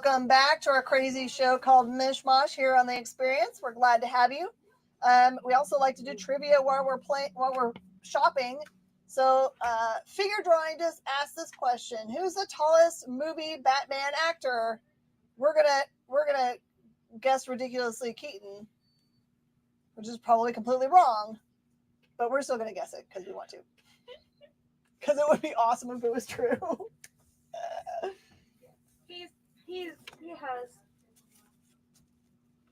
Welcome back to our crazy show called Mish Mosh here on The Experience. We're glad to have you. We also like to do trivia while we're shopping. So, Figure Drawing just asked this question: who's the tallest movie Batman actor? We're gonna guess ridiculously Keaton, which is probably completely wrong, but we're still gonna guess it because we want to. Because it would be awesome if it was true.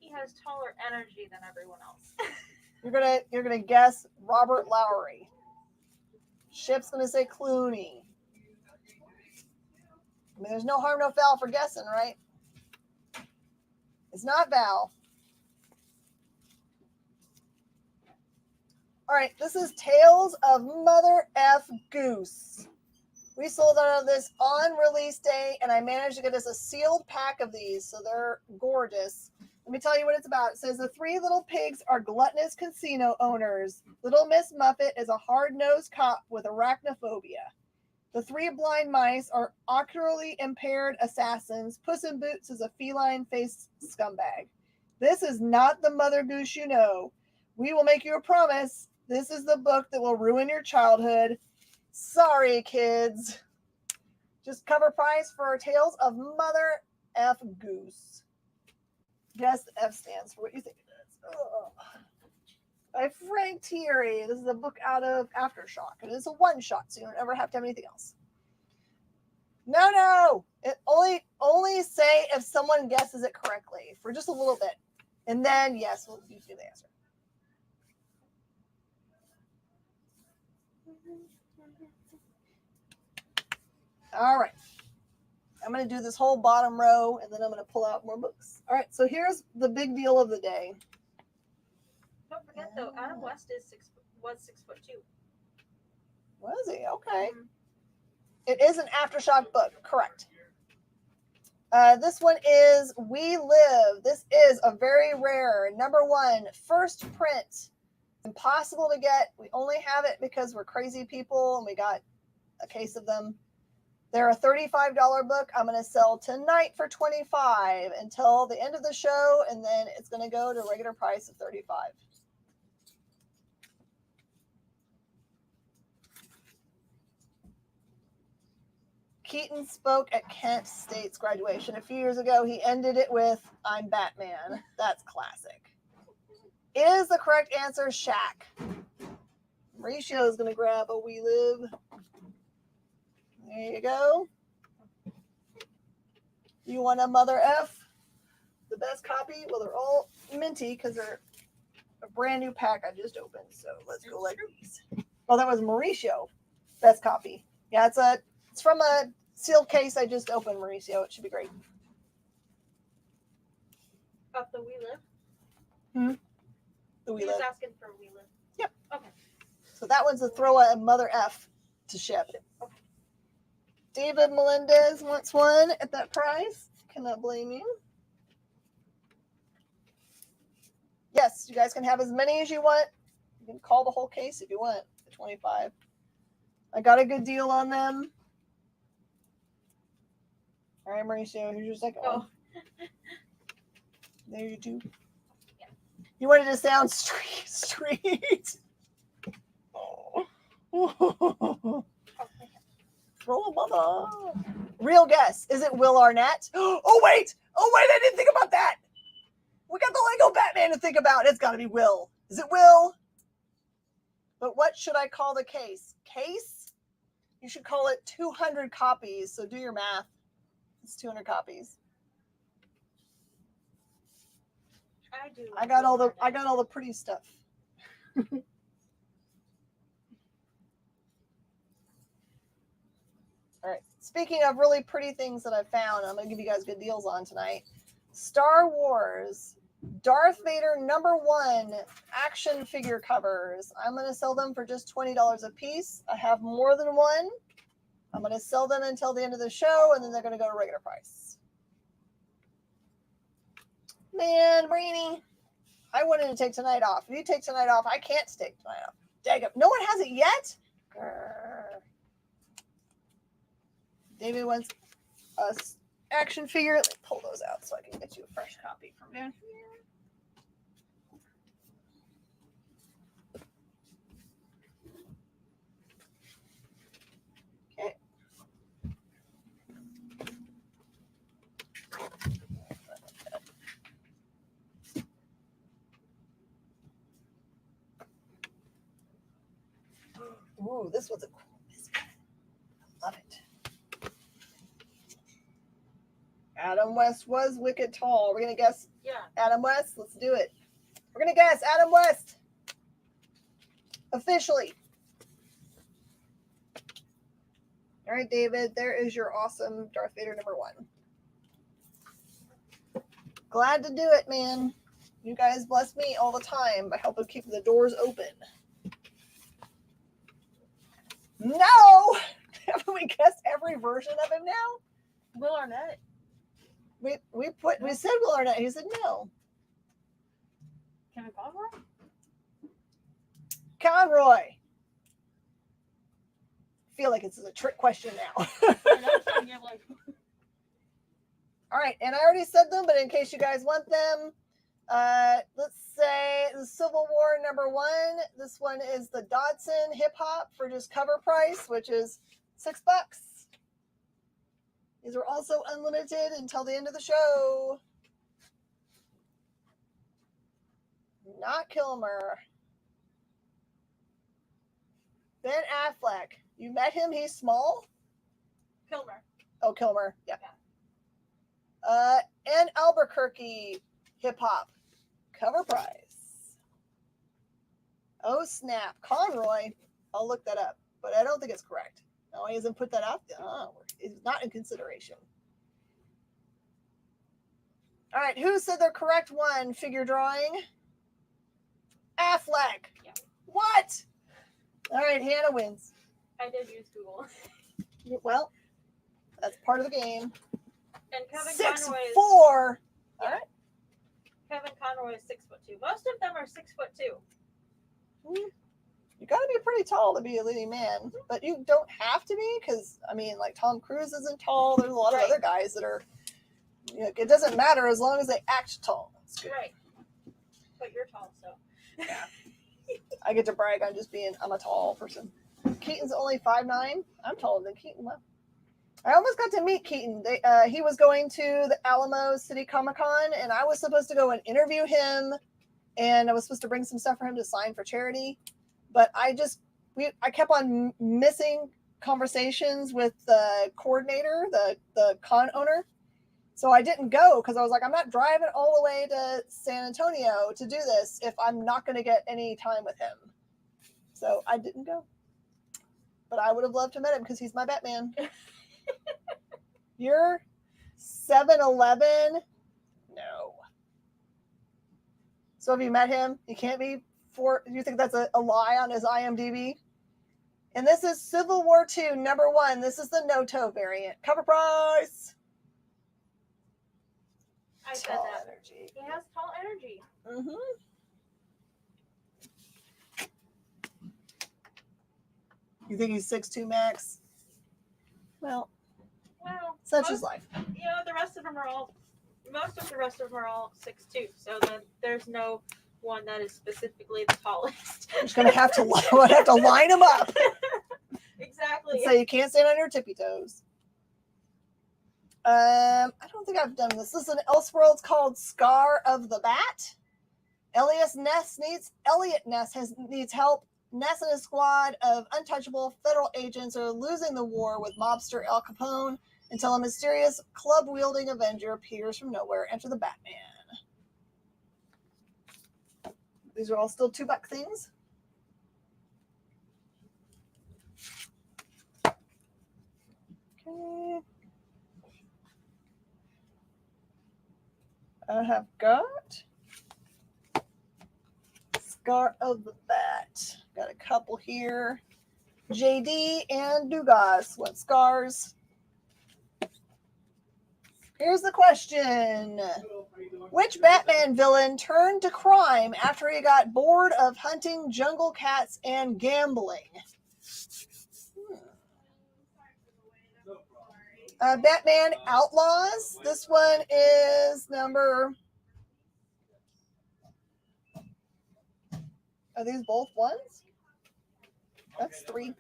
He has taller energy than everyone else. You're gonna guess Robert Lowry. Ship's gonna say Clooney. I mean, there's no harm, no foul for guessing, right? It's not Val. All right, this is Tales of Mother F Goose. We sold out of this on release day, and I managed to get us a sealed pack of these, so they're gorgeous. Let me tell you what it's about. It says the three little pigs are gluttonous casino owners. Little Miss Muffet is a hard-nosed cop with arachnophobia. The three blind mice are ocularly impaired assassins. Puss in Boots is a feline-faced scumbag. This is not the Mother Goose you know. We will make you a promise. This is the book that will ruin your childhood. Sorry, kids. Just cover price for Tales of Mother F Goose. Guess the F stands for what you think it is. Ugh. By Frank Thierry. This is a book out of Aftershock. And it's a one-shot, so you don't ever have to have anything else. No. It only say if someone guesses it correctly for just a little bit. And then, yes, we'll do the answer. All right. I'm going to do this whole bottom row, and then I'm going to pull out more books. All right, so here's the big deal of the day. Don't forget, though, Adam West was 6'2". Was he? Okay. Mm-hmm. It is an Aftershock book, correct. This one is We Live. This is a very rare, #1, first print. Impossible to get. We only have it because we're crazy people, and we got a case of them. They're a $35 book. I'm going to sell tonight for $25 until the end of the show, and then it's going to go to a regular price of $35. Keaton spoke at Kent State's graduation a few years ago. He ended it with, "I'm Batman." That's classic. Is the correct answer Shaq? Mauricio is going to grab a We Live. There you go. You want a Mother F? The best copy? Well, they're all minty because they're a brand new pack I just opened. So let's go like these. Oh, that was Mauricio. Best copy. Yeah, it's from a sealed case I just opened, Mauricio. It should be great. Of the We Live? Hmm? The We He Live. was asking for We Live. Yep. Okay. So that one's a throw a Mother F to ship. Okay. David Melendez wants one at that price. Cannot blame you. Yes, you guys can have as many as you want. You can call the whole case if you want for $25. I got a good deal on them. All right, Mauricio, here's your second one. There you do. Yeah. You wanted to sound street. Oh. Throw a mother. Real guess. Is it Will Arnett? Oh, wait. I didn't think about that. We got the Lego Batman to think about. It's got to be Will. Is it Will? But what should I call the case? Case? You should call it 200 copies. So do your math. It's 200 copies. I got all the pretty stuff. All right. Speaking of really pretty things that I found, I'm going to give you guys good deals on tonight. Star Wars Darth Vader #1 action figure covers. I'm going to sell them for just $20 a piece. I have more than one. I'm going to sell them until the end of the show, and then they're going to go to regular price. Man, Brainy, I wanted to take tonight off. If you take tonight off, I can't take tonight off. Dang it. No one has it yet? Grr. David wants a action figure. Let me pull those out so I can get you a fresh copy from down here. Okay. Ooh, this one's a cool biscuit. I love it. Adam West was wicked tall. We're going to guess Adam West. Let's do it. We're going to guess Adam West. Officially. All right, David, there is your awesome Darth Vader #1. Glad to do it, man. You guys bless me all the time by helping keep the doors open. No! Haven't we guessed every version of him now? Will Arnett. We said Will Arnett. He said no. Kevin Conroy? Conroy. Feel like it's a trick question now. All right, and I already said them, but in case you guys want them, let's say the Civil War #1. This one is the Dodson Hip Hop for just cover price, which is $6. These are also unlimited until the end of the show. Not Kilmer. Ben Affleck. You met him? He's small? Kilmer. Oh, Kilmer. Yeah. And Albuquerque Hip Hop. Cover price. Oh, snap. Conroy. I'll look that up, but I don't think it's correct. No, he hasn't put that out there. Oh, it's not in consideration. All right, who said the correct one? Figure drawing. Affleck. Yeah. What? All right, Hannah wins. I did use Google. Well, that's part of the game. And Kevin 6'4". Conroy is, All right. Kevin Conroy is 6'2". Most of them are 6'2". You got to be pretty tall to be a leading man, but you don't have to be because, I mean, like Tom Cruise isn't tall. There's a lot of other guys that are, you know, it doesn't matter as long as they act tall. It's good. Right. But you're tall, so. Yeah. I get to brag on just being, I'm a tall person. Keaton's only 5'9". I'm taller than Keaton. Well, I almost got to meet Keaton. He was going to the Alamo City Comic-Con, and I was supposed to go and interview him, and I was supposed to bring some stuff for him to sign for charity. But I kept on missing conversations with the coordinator, the con owner. So I didn't go because I was like, I'm not driving all the way to San Antonio to do this if I'm not going to get any time with him. So I didn't go. But I would have loved to meet him because he's my Batman. You're 7'11". No. So have you met him? You can't be. You think that's a lie on his IMDb? And this is Civil War II #1. This is the no-toe variant. Cover price. I said that. Energy. He has tall energy. Mm-hmm. You think he's 6'2" max? Well, such is life. You know, most of the rest of them are all 6'2". So then there's no one that is specifically the tallest. I'm just gonna have to line them up. Exactly. So you can't stand on your tippy toes. I don't think I've done this. This is an Elseworlds called Scar of the Bat. Elliot Ness needs help. Ness and his squad of untouchable federal agents are losing the war with mobster Al Capone until a mysterious club-wielding Avenger appears from nowhere. Enter the Batman. These are all still $2 things. Okay. I have got Scar of the Bat. Got a couple here. JD and Dugas want scars. Here's the question. Which Batman villain turned to crime after he got bored of hunting jungle cats and gambling? Batman Outlaws. This one is number... Are these both ones? That's 3.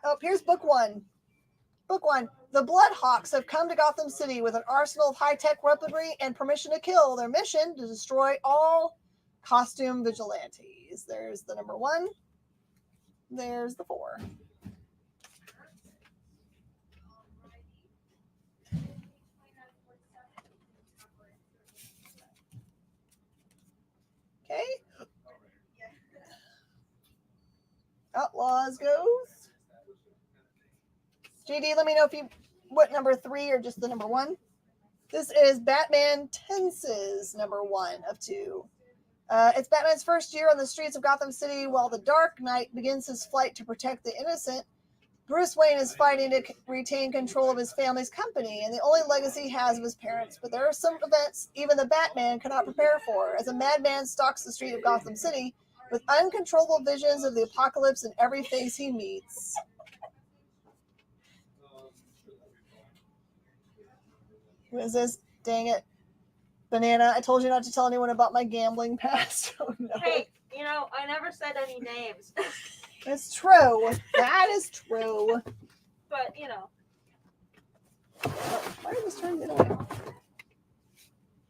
Oh, here's book 1. Book 1. The Bloodhawks have come to Gotham City with an arsenal of high-tech weaponry and permission to kill. Their mission to destroy all costume vigilantes. There's the number 1. There's the 4. Okay. Outlaws goes. JD, let me know if you what number 3 or just the number 1. This is Batman Tenses, number 1 of 2. It's Batman's first year on the streets of Gotham City while the Dark Knight begins his flight to protect the innocent. Bruce Wayne is fighting to retain control of his family's company and the only legacy he has of his parents. But there are some events even the Batman cannot prepare for as a madman stalks the street of Gotham City with uncontrollable visions of the apocalypse in every face he meets. What is this? Dang it. Banana, I told you not to tell anyone about my gambling past. Oh, no. Hey, you know, I never said any names. It's true. That is true. But, you know. Why did this turn the other way?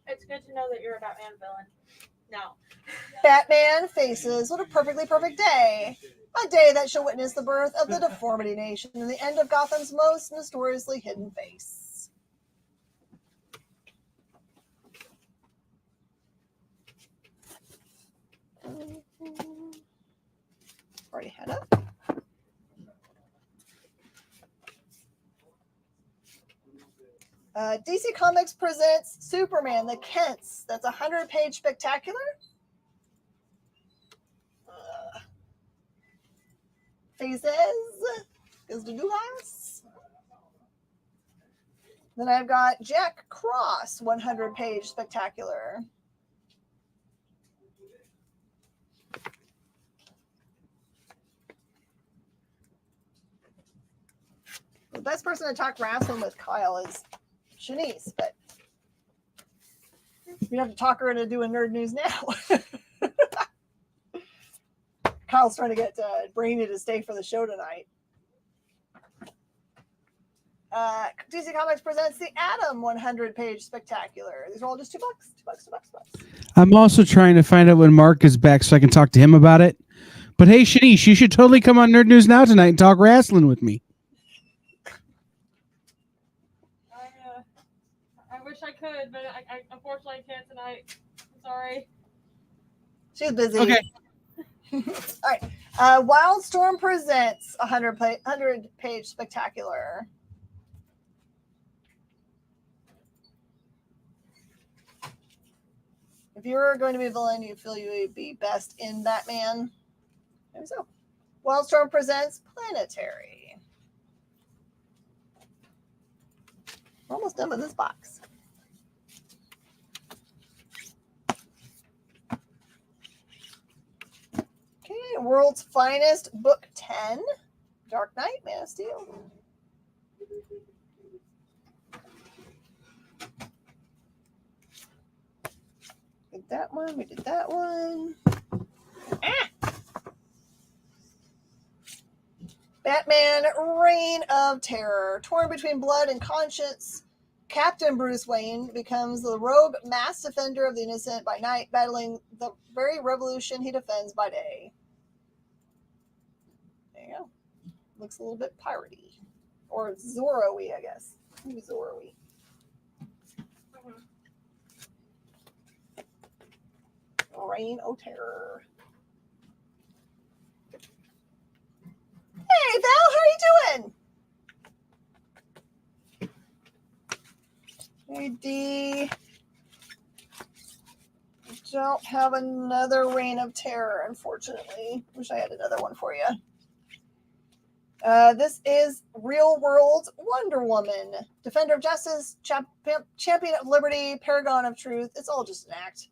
It's good to know that you're a Batman villain. No. Batman Faces. What a perfectly perfect day. A day that shall witness the birth of the Deformity Nation and the end of Gotham's most notoriously hidden face. Already had it. DC Comics presents Superman, the Kents. That's a 100-page spectacular. Faces is the Dulas. Then I've got Jack Cross, 100-page spectacular. The best person to talk wrestling with Kyle is Shanice, but we have to talk her into doing Nerd News now. Kyle's trying to get Brainy to stay for the show tonight. DC Comics presents the Atom 100-page spectacular. These are all just $2. $2. I'm also trying to find out when Mark is back so I can talk to him about it. But hey, Shanice, you should totally come on Nerd News Now tonight and talk wrestling with me. I wish I could, but I unfortunately can't tonight. I'm sorry. She's busy. Okay. All right. Wildstorm presents a 100-page spectacular. If you're going to be a villain, you feel you would be best in Batman. Maybe so. Wildstorm presents Planetary. We're almost done with this box. Okay, World's Finest, Book 10. Dark Knight, Man of Steel. Did that one, we did that one. Batman, Reign of Terror. Torn between blood and conscience, Captain Bruce Wayne becomes the rogue mass defender of the innocent by night, battling the very revolution he defends by day. There you go. Looks a little bit piratey. Or Zorro-y, I guess. Maybe Zorro-y. Reign of Terror. Hey, Val, how are you doing? Hey, D. Don't have another Reign of Terror, unfortunately. Wish I had another one for you. This is Real World Wonder Woman. Defender of Justice, Champion of Liberty, Paragon of Truth. It's all just an act.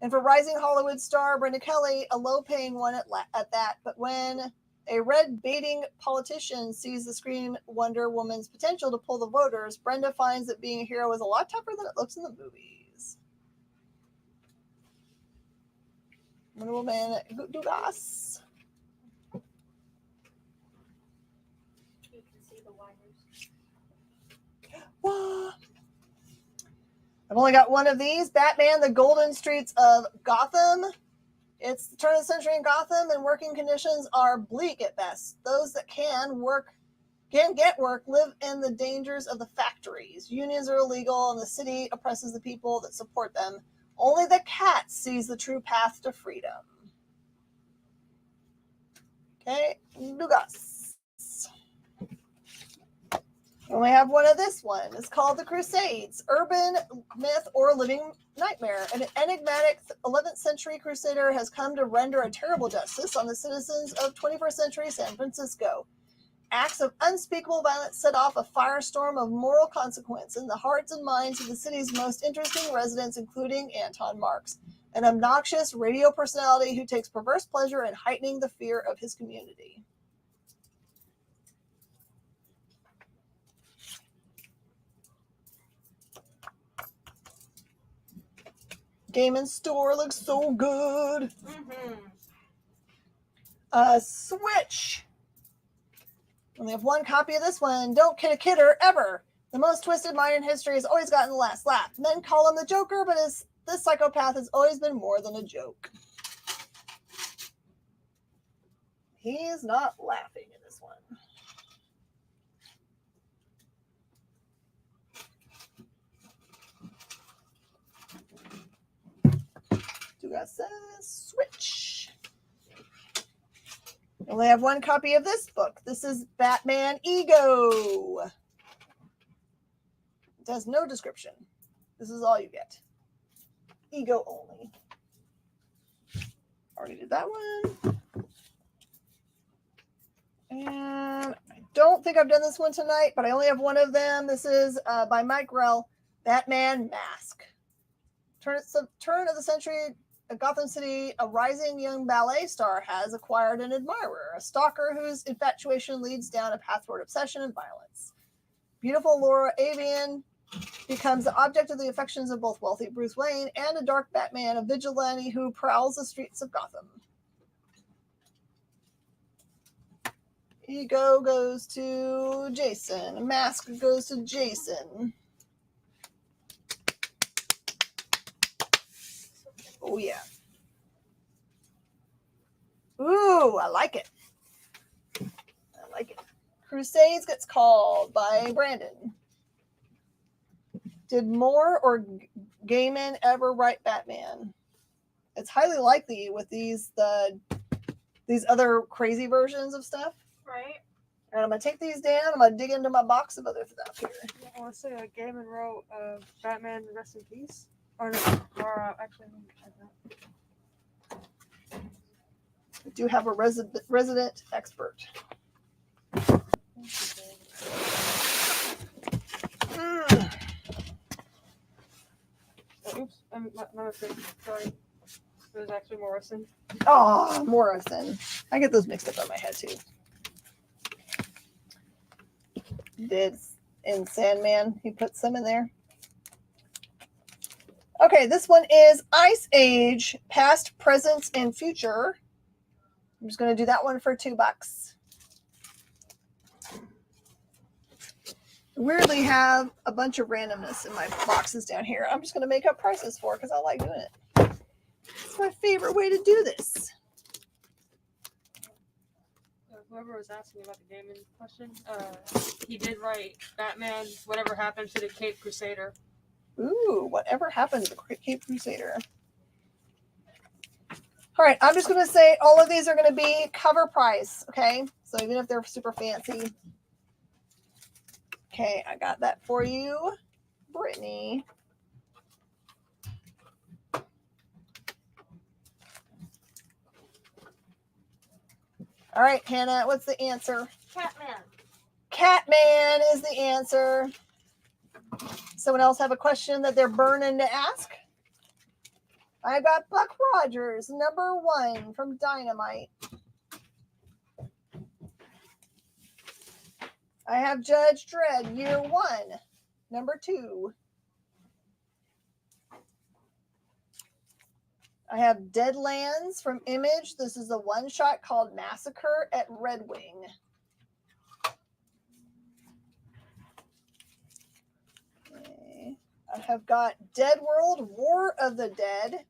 And for rising Hollywood star Brenda Kelly, a low-paying one at that. But when A red baiting politician sees the screen Wonder Woman's potential to pull the voters. Brenda finds that being a hero is a lot tougher than it looks in the movies. Wonder Woman Dugas. You can see the wires. I've only got one of these. Batman, the Golden Streets of Gotham. It's the turn of the century in Gotham, and working conditions are bleak at best. Those that can get work live in the dangers of the factories. Unions are illegal, and the city oppresses the people that support them. Only the cat sees the true path to freedom. Okay, Lugas. And we have one of this one. It's called The Crusades, Urban Myth or Living Nightmare. An enigmatic 11th century crusader has come to render a terrible justice on the citizens of 21st century San Francisco. Acts of unspeakable violence set off a firestorm of moral consequence in the hearts and minds of the city's most interesting residents, including Anton Marks, an obnoxious radio personality who takes perverse pleasure in heightening the fear of his community. Game in store looks so good. Switch. Only have one copy of this one. Don't kid a kidder ever. The most twisted mind in history has always gotten the last laugh. Men call him the Joker, but this psychopath has always been more than a joke. He's not laughing in this one. Dugas says switch. We only have one copy of this book. This is Batman Ego. It has no description. This is all you get. Ego only. Already did that one. And I don't think I've done this one tonight, but I only have one of them. This is by Mike Grell, Batman Mask. Turn of the century, Gotham City, a rising young ballet star has acquired an admirer, a stalker whose infatuation leads down a path toward obsession and violence. Beautiful Laura Avian becomes the object of the affections of both wealthy Bruce Wayne and a dark Batman, a vigilante who prowls the streets of Gotham. Ego goes to Jason. Mask goes to Jason. Oh, yeah. Ooh, I like it. I like it. Crusades gets called by Brandon. Did Moore or Gaiman ever write Batman? It's highly likely with these other crazy versions of stuff. Right. And I'm going to take these down. I'm going to dig into my box of other stuff here. I want to say Gaiman wrote Batman Rest in Peace. Or no, actually, I do have a resident expert. Oops, my mistake. Sorry. It was actually Morrison. Oh, Morrison. I get those mixed up in my head, too. Did in Sandman, he put some in there. Okay, this one is Ice Age, Past, Present, and Future. I'm just going to do that one for $2. I weirdly have a bunch of randomness in my boxes down here. I'm just going to make up prices for because I like doing it. It's my favorite way to do this. Whoever was asking about the Gaiman question, he did write Batman, Whatever Happened to the Cape Crusader. Ooh, whatever happened to the Cape Crusader? All right, I'm just going to say all of these are going to be cover price, okay? So even if they're super fancy. Okay, I got that for you, Brittany. All right, Hannah, what's the answer? Catman. Catman is the answer. Someone else have a question that they're burning to ask? I got Buck Rogers, number 1 from Dynamite. I have Judge Dredd Year 1, number 2. I have Deadlands from Image. This is a one-shot called Massacre at Red Wing. Okay. I have got Dead World War of the Dead.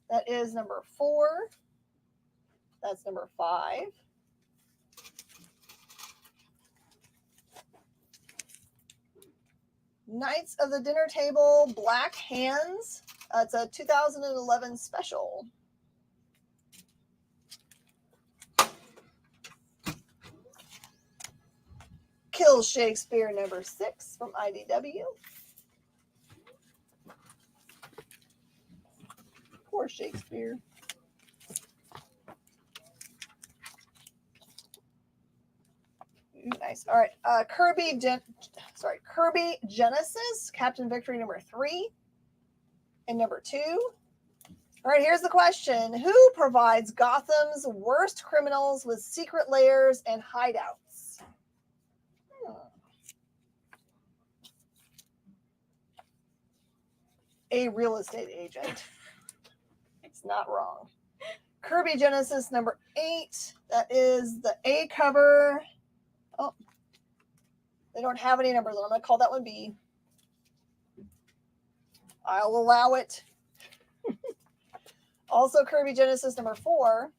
That is number 4. That's number 5. Knights of the Dinner Table Black Hands. It's a 2011 special. Kill Shakespeare number 6 from IDW. Poor Shakespeare. Nice. All right. Kirby Genesis, Captain Victory number 3 and number 2. All right, here's the question. Who provides Gotham's worst criminals with secret layers and hideouts? A real estate agent. It's not wrong. Kirby Genesis number 8. That is the A cover. Oh, they don't have any numbers. I'm going to call that one B. I'll allow it. Also, Kirby Genesis number 4,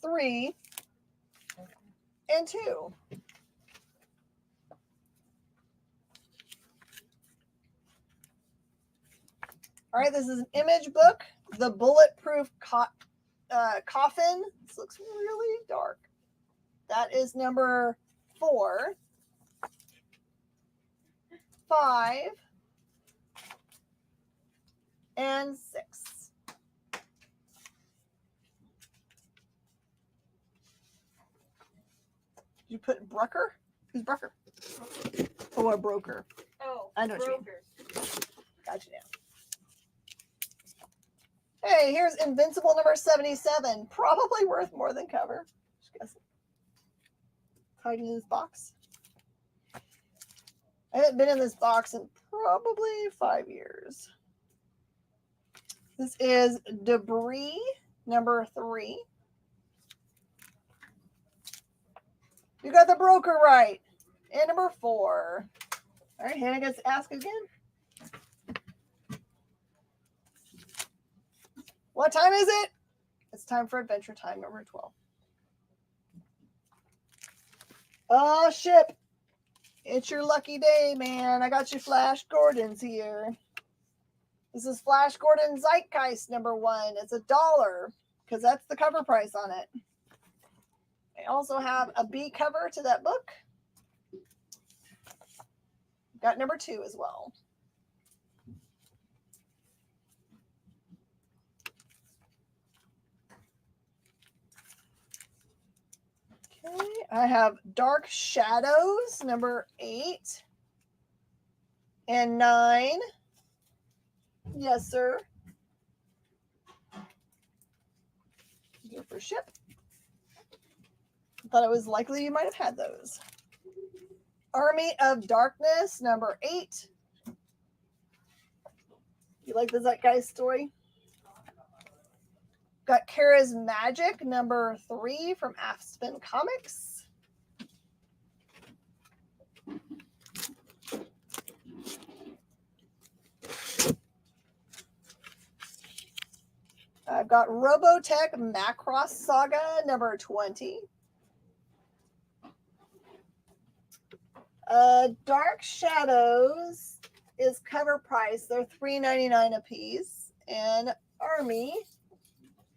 3, and 2. All right, this is an Image book, The Bulletproof Coffin. This looks really dark. That is number 4, 5, and 6. You put Brucker? Who's Brucker? Oh, a broker. Oh, I know what you mean. brokers. Gotcha now. Hey, here's Invincible number 77. Probably worth more than cover. Just guessing. Hiding in this box. I haven't been in this box in probably 5 years. This is Debris number 3. You got the broker right. And number 4. All right, Hannah gets to ask again. What time is it? It's time for Adventure Time number 12. Oh, ship. It's your lucky day, man. I got you Flash Gordon's here. This is Flash Gordon Zeitgeist number 1. It's $1 because that's the cover price on it. I also have a B cover to that book. Got number 2 as well. Okay, I have Dark Shadows number 8 and 9. Yes, sir. These are for ship. I thought it was likely you might have had those. Army of Darkness number 8. You like the Zeitgeist story? Got Kara's Magic number 3 from Aspen Comics. I've got Robotech Macross Saga number 20. Dark Shadows is cover price. They're $3.99 a piece. And Army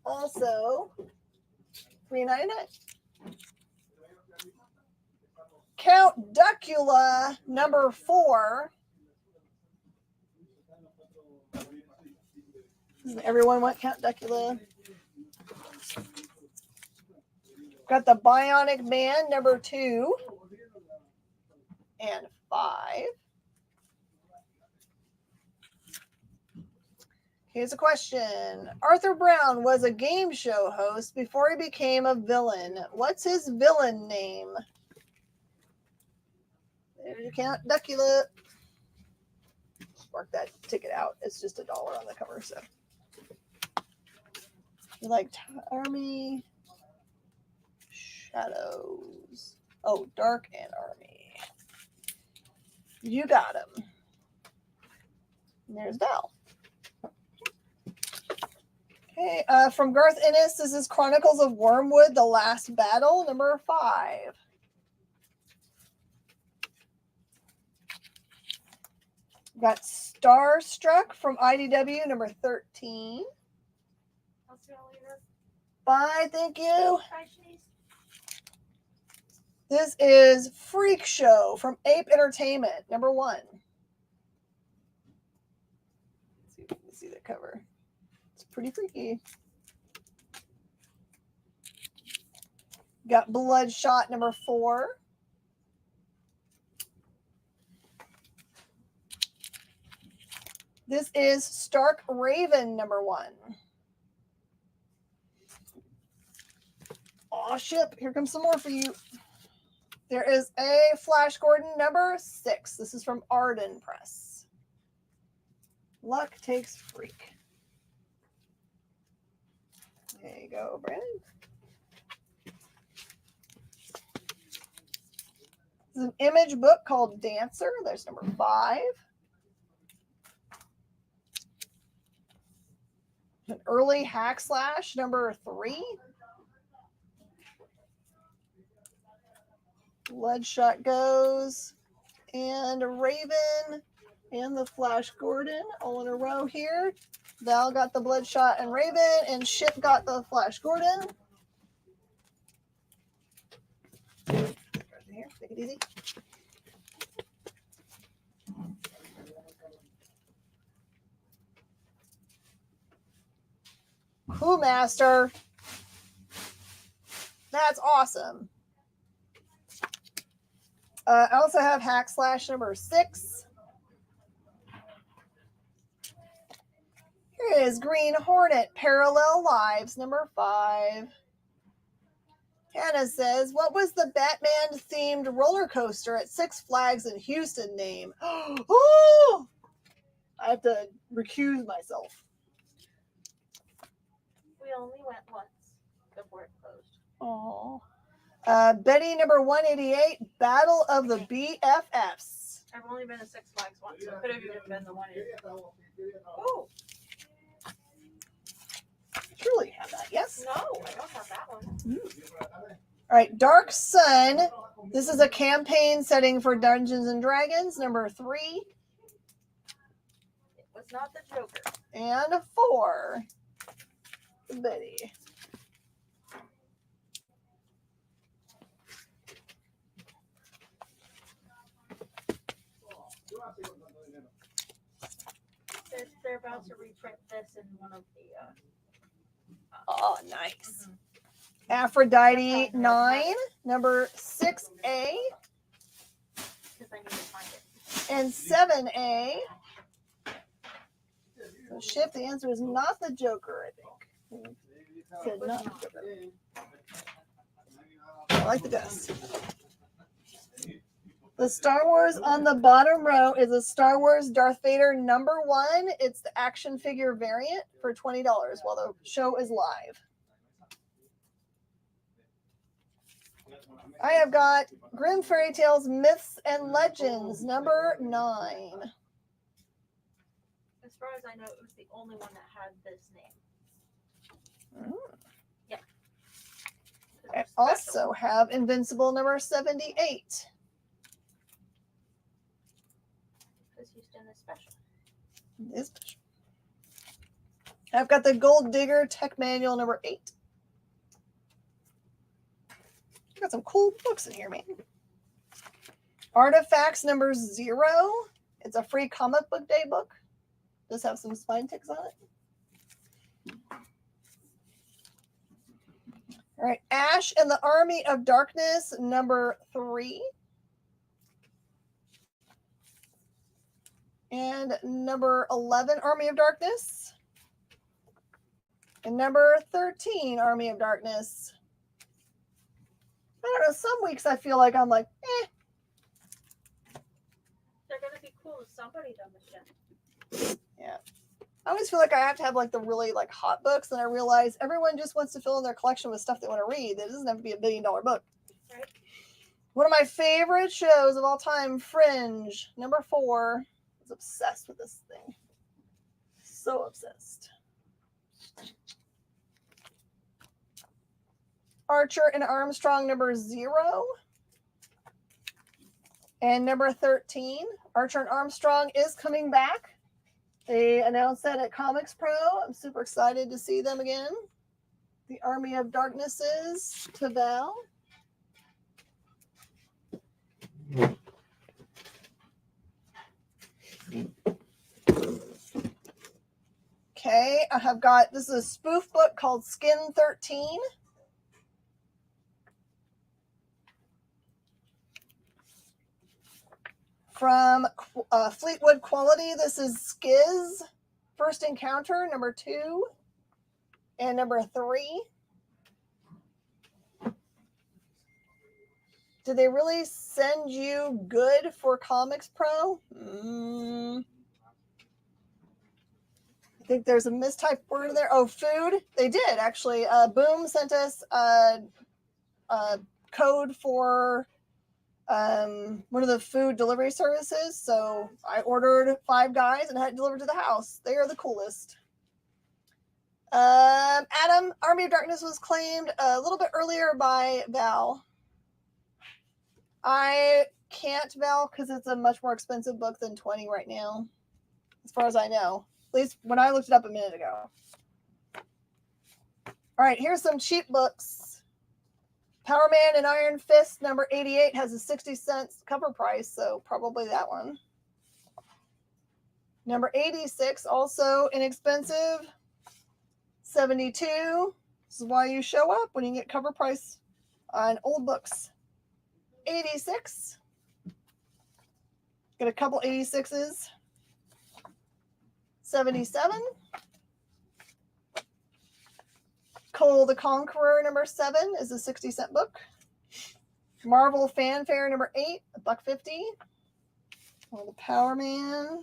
also $3.99. Count Duckula number 4. Doesn't everyone want Count Duckula? Got the Bionic Man number 2 and 5. Here's a question. Arthur Brown was a game show host before he became a villain. What's his villain name? You can't duckula. Mark that ticket out. It's just $1 on the cover. So you like Army Shadows. Oh, Dark and Army. You got him. And there's Val. Okay, from Garth Ennis, this is Chronicles of Wormwood, The Last Battle, number 5. Got Starstruck from IDW, number 13. I'll see y'all later. Bye, thank you. Bye, Shanice. This is Freak Show from Ape Entertainment, number 1. Let's see if we can see the cover. It's pretty freaky. Got Bloodshot, number 4. This is Stark Raven, number 1. Oh, shit. Here comes some more for you. There is a Flash Gordon, number 6. This is from Arden Press. Luck takes freak. There you go, Brandon. This is an Image book called Dancer. There's number 5. An early hack slash, number 3. Bloodshot goes. And Raven and the Flash Gordon all in a row here. Val got the Bloodshot and Raven, and Ship got the Flash Gordon. Here, take it easy. Who Master. That's awesome. I also have Hack Slash number 6. Here is Green Hornet Parallel Lives number 5. Hannah says, what was the Batman themed roller coaster at Six Flags in Houston name? Oh, I have to recuse myself. We only went once before it closed. Oh. Betty number 188, Battle of the BFFs. I've only been to Six Flags once, so it could have even been the one. Oh. Truly have that, yes? No, I don't have that one. All right, Dark Sun. This is a campaign setting for Dungeons and Dragons, number 3. It was not the Joker. And 4. Betty. They're about to reprint this in one of the. Oh, nice. Aphrodite 9, number 6A. Because I need to find it. And 7A. So, Ship, the answer is not the Joker, I think. Said not the Joker. I like the Gus. The Star Wars on the bottom row is a Star Wars Darth Vader number 1. It's the action figure variant for $20 while the show is live. I have got Grimm Fairy Tales Myths and Legends number 9. As far as I know, it was the only one that had this name. Yeah. I also have Invincible number 78. Because Houston is special. It is special. I've got the Gold Digger Tech Manual number 8. Got some cool books in here, man. Artifacts number 0. It's a free comic book day book. Does have some spine ticks on it. All right, Ash and the Army of Darkness number 3. And number 11, Army of Darkness. And number 13, Army of Darkness. I don't know, some weeks I feel like I'm like, cool if somebody done this shit. Yeah. I always feel like I have to have like the really like hot books, and I realize everyone just wants to fill in their collection with stuff they want to read. It doesn't have to be $1 billion book. Right. One of my favorite shows of all time, Fringe, number 4. I was obsessed with this thing. So obsessed. Archer and Armstrong, number 0. And number 13, Archer and Armstrong is coming back. They announced that at Comics Pro. I'm super excited to see them again. The Army of Darknesses, Tavel. Okay, I have got, this is a spoof book called Skin 13. From Fleetwood Quality, this is Skiz, First Encounter, number 2, and number 3. Did they really send you good for Comics Pro? I think there's a mistyped word in there. Oh, food. They did, actually. Boom sent us a code for one of the food delivery services. So I ordered 5 guys and had it delivered to the house. They are the coolest. Adam, Army of Darkness was claimed a little bit earlier by Val. I can't, Val, because it's a much more expensive book than 20 right now, as far as I know. At least when I looked it up a minute ago. All right, here's some cheap books. Power Man and Iron Fist, number 88, has a 60 cents cover price, so probably that one. Number 86, also inexpensive, 72. This is why you show up, when you get cover price on old books. 86. Get a couple 86s. 77. Cole the Conqueror, number 7, is a 60-cent book. Marvel Fanfare, number 8, $1.50. Oh, the Power Man.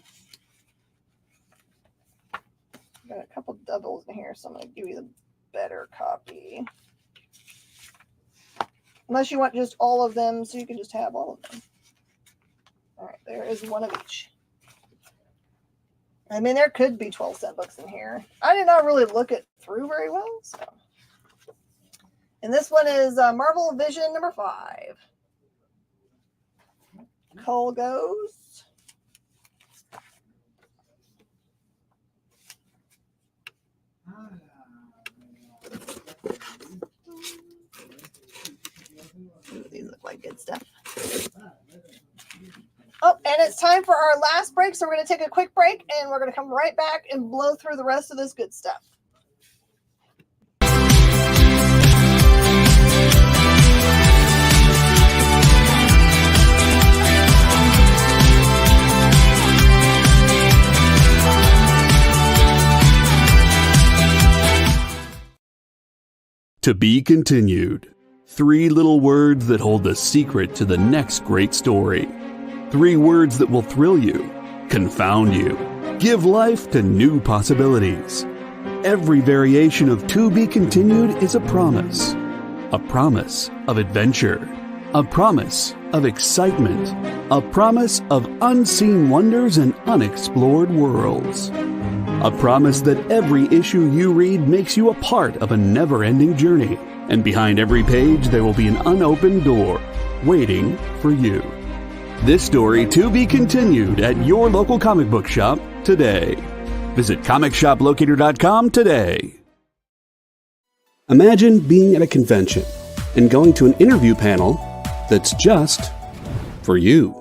Got a couple doubles in here, so I'm going to give you the better copy. Unless you want just all of them, so you can just have all of them. All right, there is one of each. I mean, there could be 12-cent books in here. I did not really look it through very well. So, and this one is Marvel Vision number 5. Cole goes. These look like good stuff. Oh, and it's time for our last break, so we're going to take a quick break, and we're going to come right back and blow through the rest of this good stuff. To be continued. 3 little words that hold the secret to the next great story. 3 words that will thrill you, confound you, give life to new possibilities. Every variation of To Be Continued is a promise of adventure, a promise of excitement, a promise of unseen wonders and unexplored worlds. A promise that every issue you read makes you a part of a never-ending journey, and behind every page there will be an unopened door waiting for you. This story to be continued at your local comic book shop today. Visit comicshoplocator.com today. Imagine being at a convention and going to an interview panel that's just for you.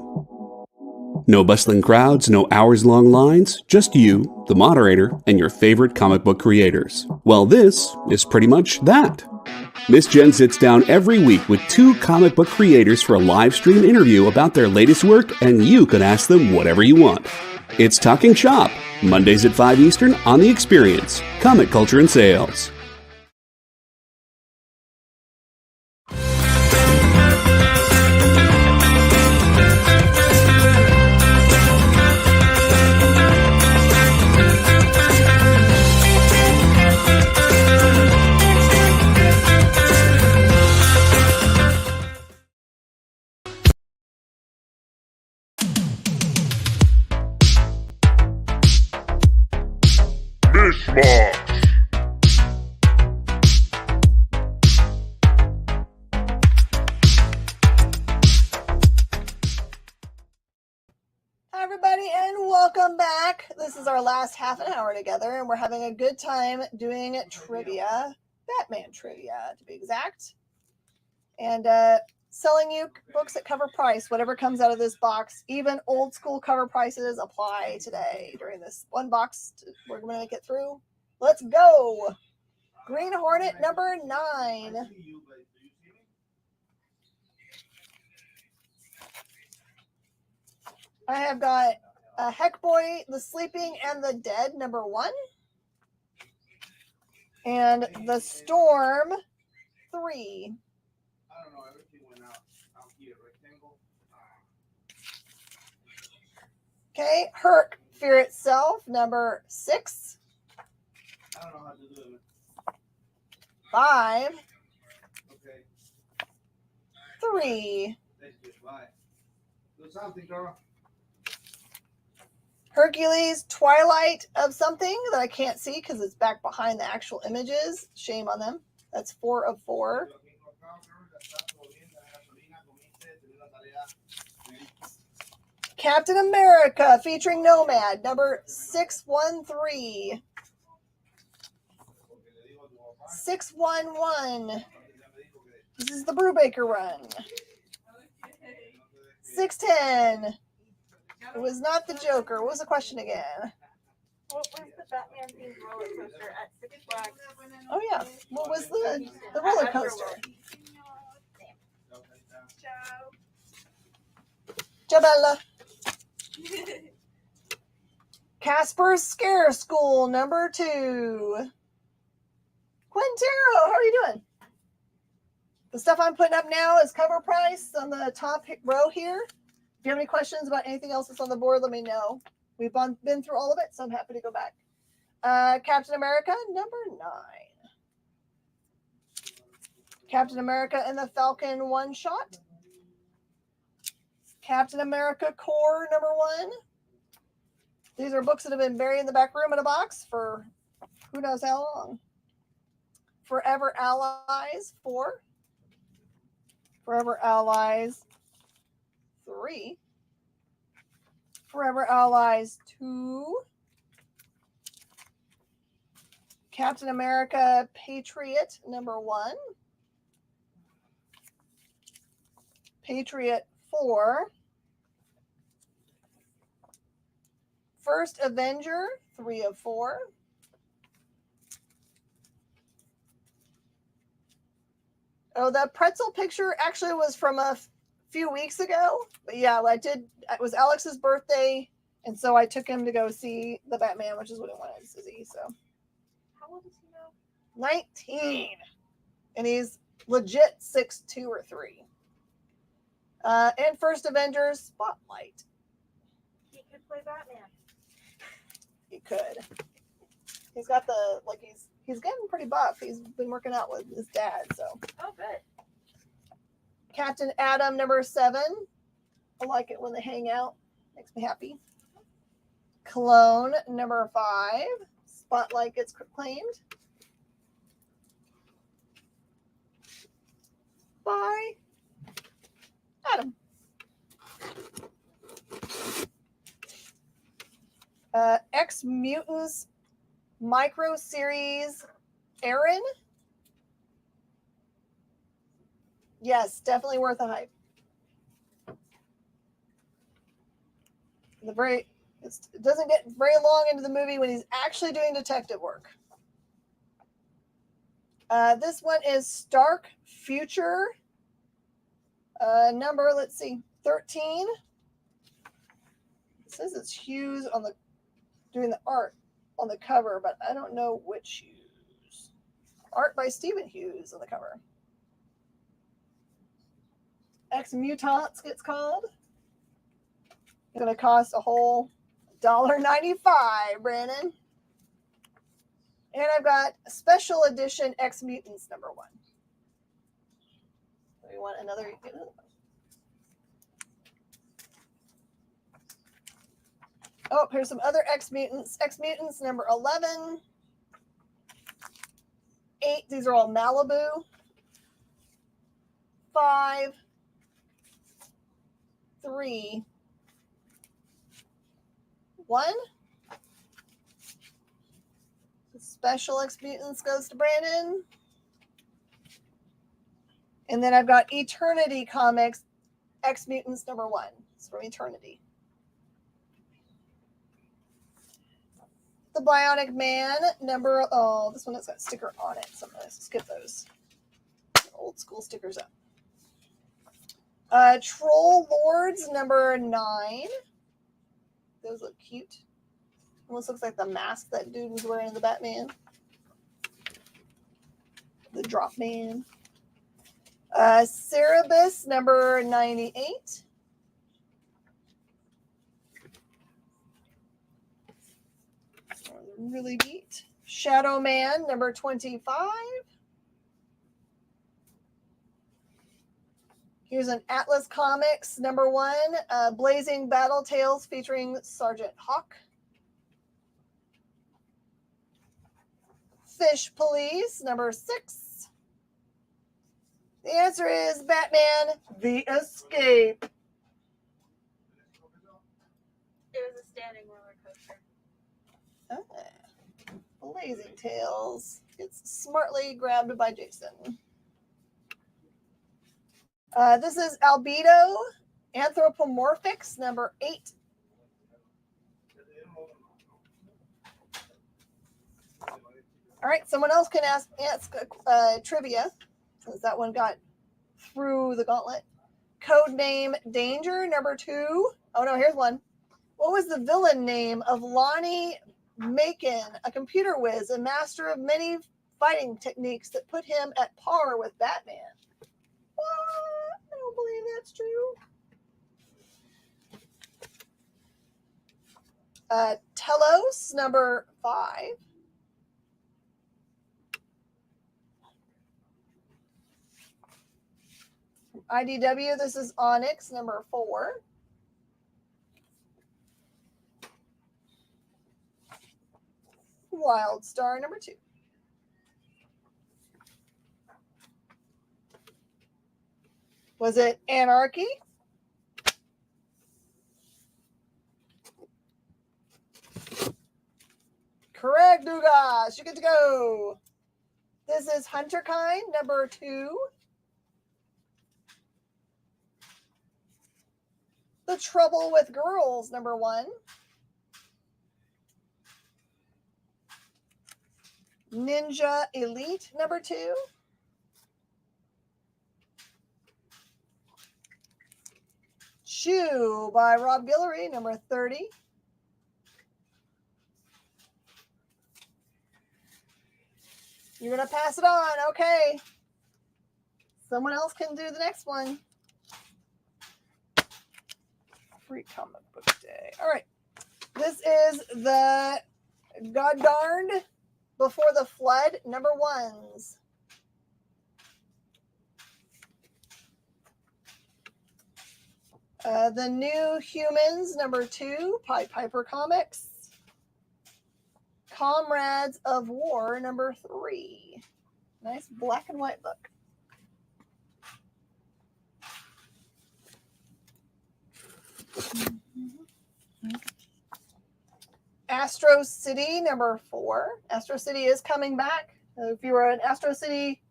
No bustling crowds, no hours-long lines, just you, the moderator, and your favorite comic book creators. Well, this is pretty much that. Miss Jen sits down every week with 2 comic book creators for a live stream interview about their latest work, and you can ask them whatever you want. It's Talking Shop, Mondays at 5 Eastern on The Experience, Comic Culture and Sales. Mish Mosh. Hi, everybody, and welcome back. This is our last half an hour together, and we're having a good time doing trivia, Batman trivia to be exact, and selling you books at cover price. Whatever comes out of this box, even old school cover prices apply today during this one box. We're going to make it through. Let's go. Green Hornet number 9. I have got Heck Boy, The Sleeping and the Dead, number 1. And The Storm, 3. Okay, Herc, Fear Itself, number 6. 5. 3. Hercules, Twilight of something that I can't see because it's back behind the actual images. Shame on them. That's 4 of 4. Captain America featuring Nomad, number 613. 611. This is the Brubaker run. 610. It was not the Joker. What was the question again? What was the Batman themed roller coaster at Six Flags? Oh yeah. What was the roller coaster? Ciao, Casper's Scare School, number 2. Quintero, how are you doing? The stuff I'm putting up now is cover price on the top row here. If you have any questions about anything else that's on the board, let me know. We've been through all of it, so I'm happy to go back. Captain America, number 9. Captain America and the Falcon one-shot. Captain America Core, number 1. These are books that have been buried in the back room in a box for who knows how long. Forever Allies, 4. Forever Allies, 3. Forever Allies, 2. Captain America Patriot, number 1. Patriot, 4. First Avenger, 3 of 4. Oh, that pretzel picture actually was from a few weeks ago. But yeah, it was Alex's birthday, and so I took him to go see the Batman, which is what he wanted to see. So, How old is he now? 19. And he's legit 6'2" or 3. And First Avengers Spotlight. He could play Batman. He could. He's got he's getting pretty buff. He's been working out with his dad, so. Oh, good. Captain Atom, number 7. I like it when they hang out. Makes me happy. Clone, number 5. Spotlight gets claimed. By Adam. X-Mutants Micro Series Aaron. Yes, definitely worth a hype. It doesn't get very long into the movie when he's actually doing detective work. This one is Stark Future. Number, let's see, 13. It says it's Hughes doing the art on the cover, but I don't know which Hughes. Art by Stephen Hughes on the cover. X-Mutants gets called. It's going to cost a whole $1.95, Brandon. And I've got Special Edition X-Mutants number 1. So you want another one. Oh, here's some other X-Mutants. X-Mutants number 11. 8. These are all Malibu. 5, 3, 1. Special X Mutants goes to Brandon. And then I've got Eternity Comics, X Mutants number 1. It's from Eternity. The Bionic Man number, oh, this one has got a sticker on it, so I'm going to skip those. Old school stickers up. Troll Lords number 9. Those look cute. Almost looks like the mask that dude was wearing in the Batman. The Drop Man. Cerebus number 98. Really neat. Shadow Man number 25. Here's an Atlas Comics number 1, Blazing Battle Tales featuring Sergeant Hawk. Fish Police number 6. The answer is Batman: The Escape. It was a standing roller coaster. Blazing Tales. It's smartly grabbed by Jason. This is Albedo Anthropomorphics number 8. All right, someone else can ask trivia, since that one got through the gauntlet. Codename Danger number 2. Oh no, here's one. What was the villain name of Lonnie Macon, a computer whiz, a master of many fighting techniques that put him at par with Batman? What? I don't believe that's true. Telos number 5. IDW, this is Onyx number 4. Wildstar number 2. Was it Anarchy? Correct, Dugas. You get to go. This is Hunterkind number 2. The Trouble with Girls number 1. Ninja Elite number 2. Chew by Rob Guillory number 30. You're going to pass it on. Okay. Someone else can do the next one. Free comic book day. All right. This is the God Darned Before the Flood number 1s. The New Humans number 2, Pied Piper Comics. Comrades of War number 3. Nice black and white book. Astro City number 4. Astro City is coming back. If you are an Astro City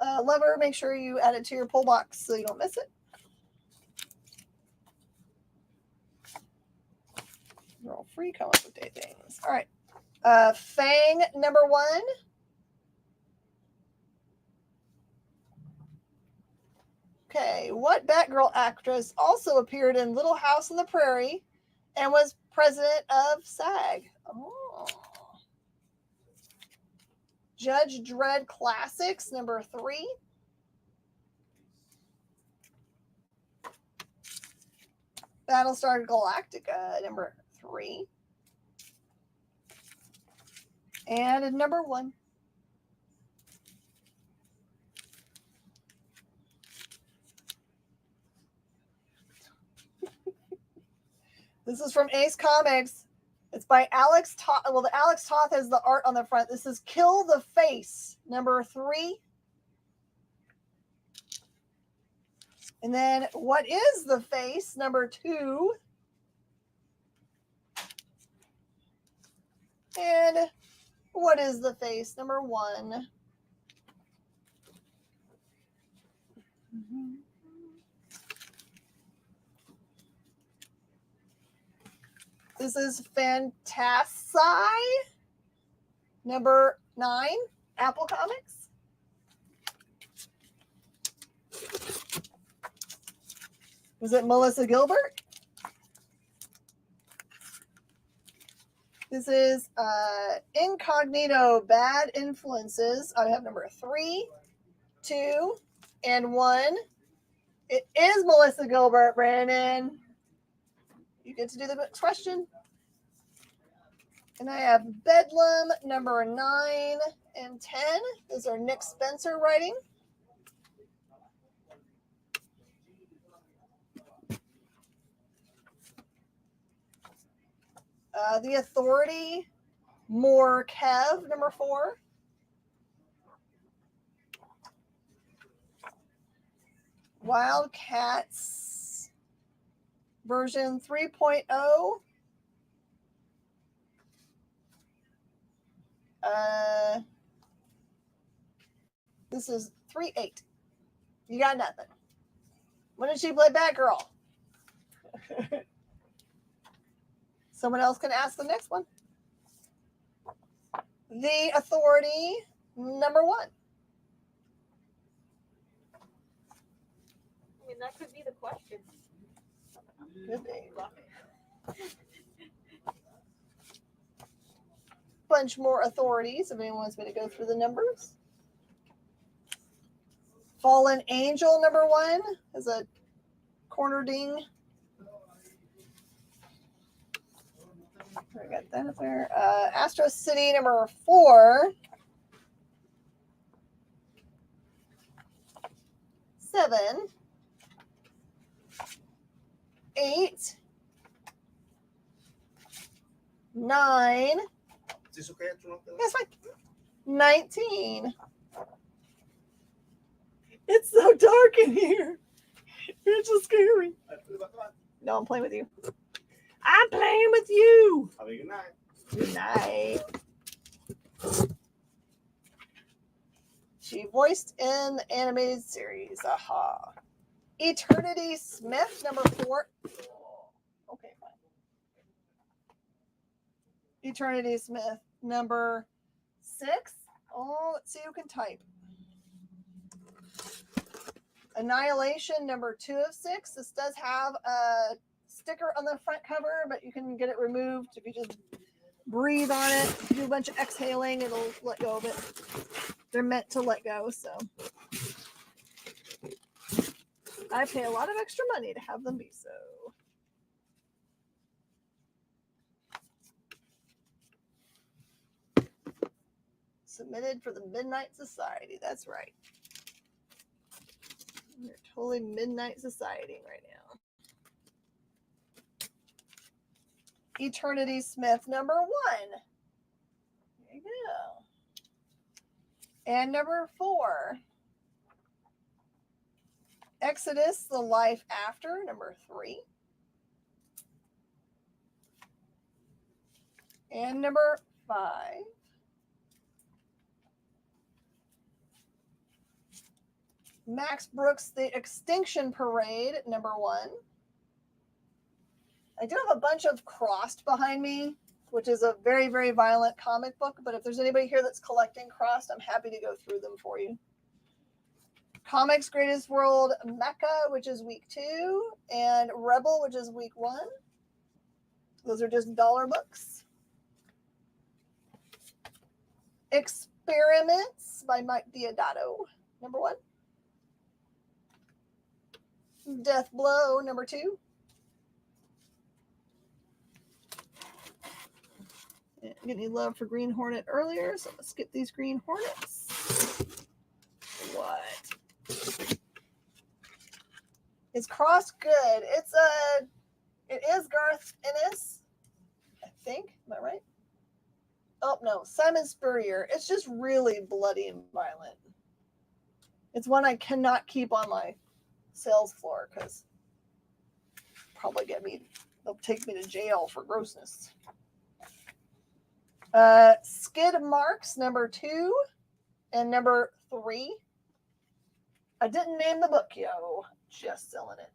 lover, make sure you add it to your pull box so you don't miss it. They're all free comic book day things. All right. Fang number 1. Okay. What Batgirl actress also appeared in Little House on the Prairie and was president of SAG? Oh. Judge Dredd Classics number 3. Battlestar Galactica number 3. And number 1. This is from Ace Comics. It's by Alex Toth. Well, the Alex Toth has the art on the front. This is Kill the Face, number 3. And then What is the Face, number 2. And What is the Face, number 1. This is Fantasci, number 9, Apple Comics. Was it Melissa Gilbert? This is Incognito Bad Influences. I have number 3, 2, and 1. It is Melissa Gilbert, Brandon. You get to do the next question. And I have Bedlam, number 9 and 10. Those are Nick Spencer writing. The Authority, More Kev, number 4. Wildcats, version 3.0. This is 3.8. You got nothing. When did she play Batgirl? Someone else can ask the next one. The Authority, number 1. I mean, that could be the question. Could be. Bunch more authorities if anyone wants me to go through the numbers. Fallen Angel, number 1, is a corner ding. I got that up there. Astro City, number 4. 7. 8. 9. Is this okay? Yes, fine. 19. It's so dark in here. You're just scary. No, I'm playing with you. I'm playing with you. Have a good night. Good night. She voiced in the animated series. Aha. Eternity Smith, number 4. Okay, fine. Eternity Smith, number 6. Oh, let's see who can type. Annihilation, number 2 of 6. This does have a sticker on the front cover, but you can get it removed if you just breathe on it. Do a bunch of exhaling, it'll let go of it. They're meant to let go, so I pay a lot of extra money to have them be so. Submitted for the Midnight Society. That's right. You're totally Midnight Society right now. Eternity Smith, number 1. There you go. And number 4. Exodus, The Life After, number 3. And number 5. Max Brooks, The Extinction Parade, number 1. I do have a bunch of Crossed behind me, which is a very, very violent comic book. But if there's anybody here that's collecting Crossed, I'm happy to go through them for you. Comics Greatest World Mecha, which is week 2, and Rebel, which is week 1. Those are just dollar books. Experiments by Mike Diodato, number 1. Death Blow, number 2. Didn't get any love for Green Hornet earlier, so let's get these Green Hornets. What? Is Cross good? It is Garth Ennis. I think. Am I right? Oh, no. Simon Spurrier. It's just really bloody and violent. It's one I cannot keep on my sales floor because they'll take me to jail for grossness. Skid Marks number 2 and number 3. I didn't name the book, yo. Just selling it.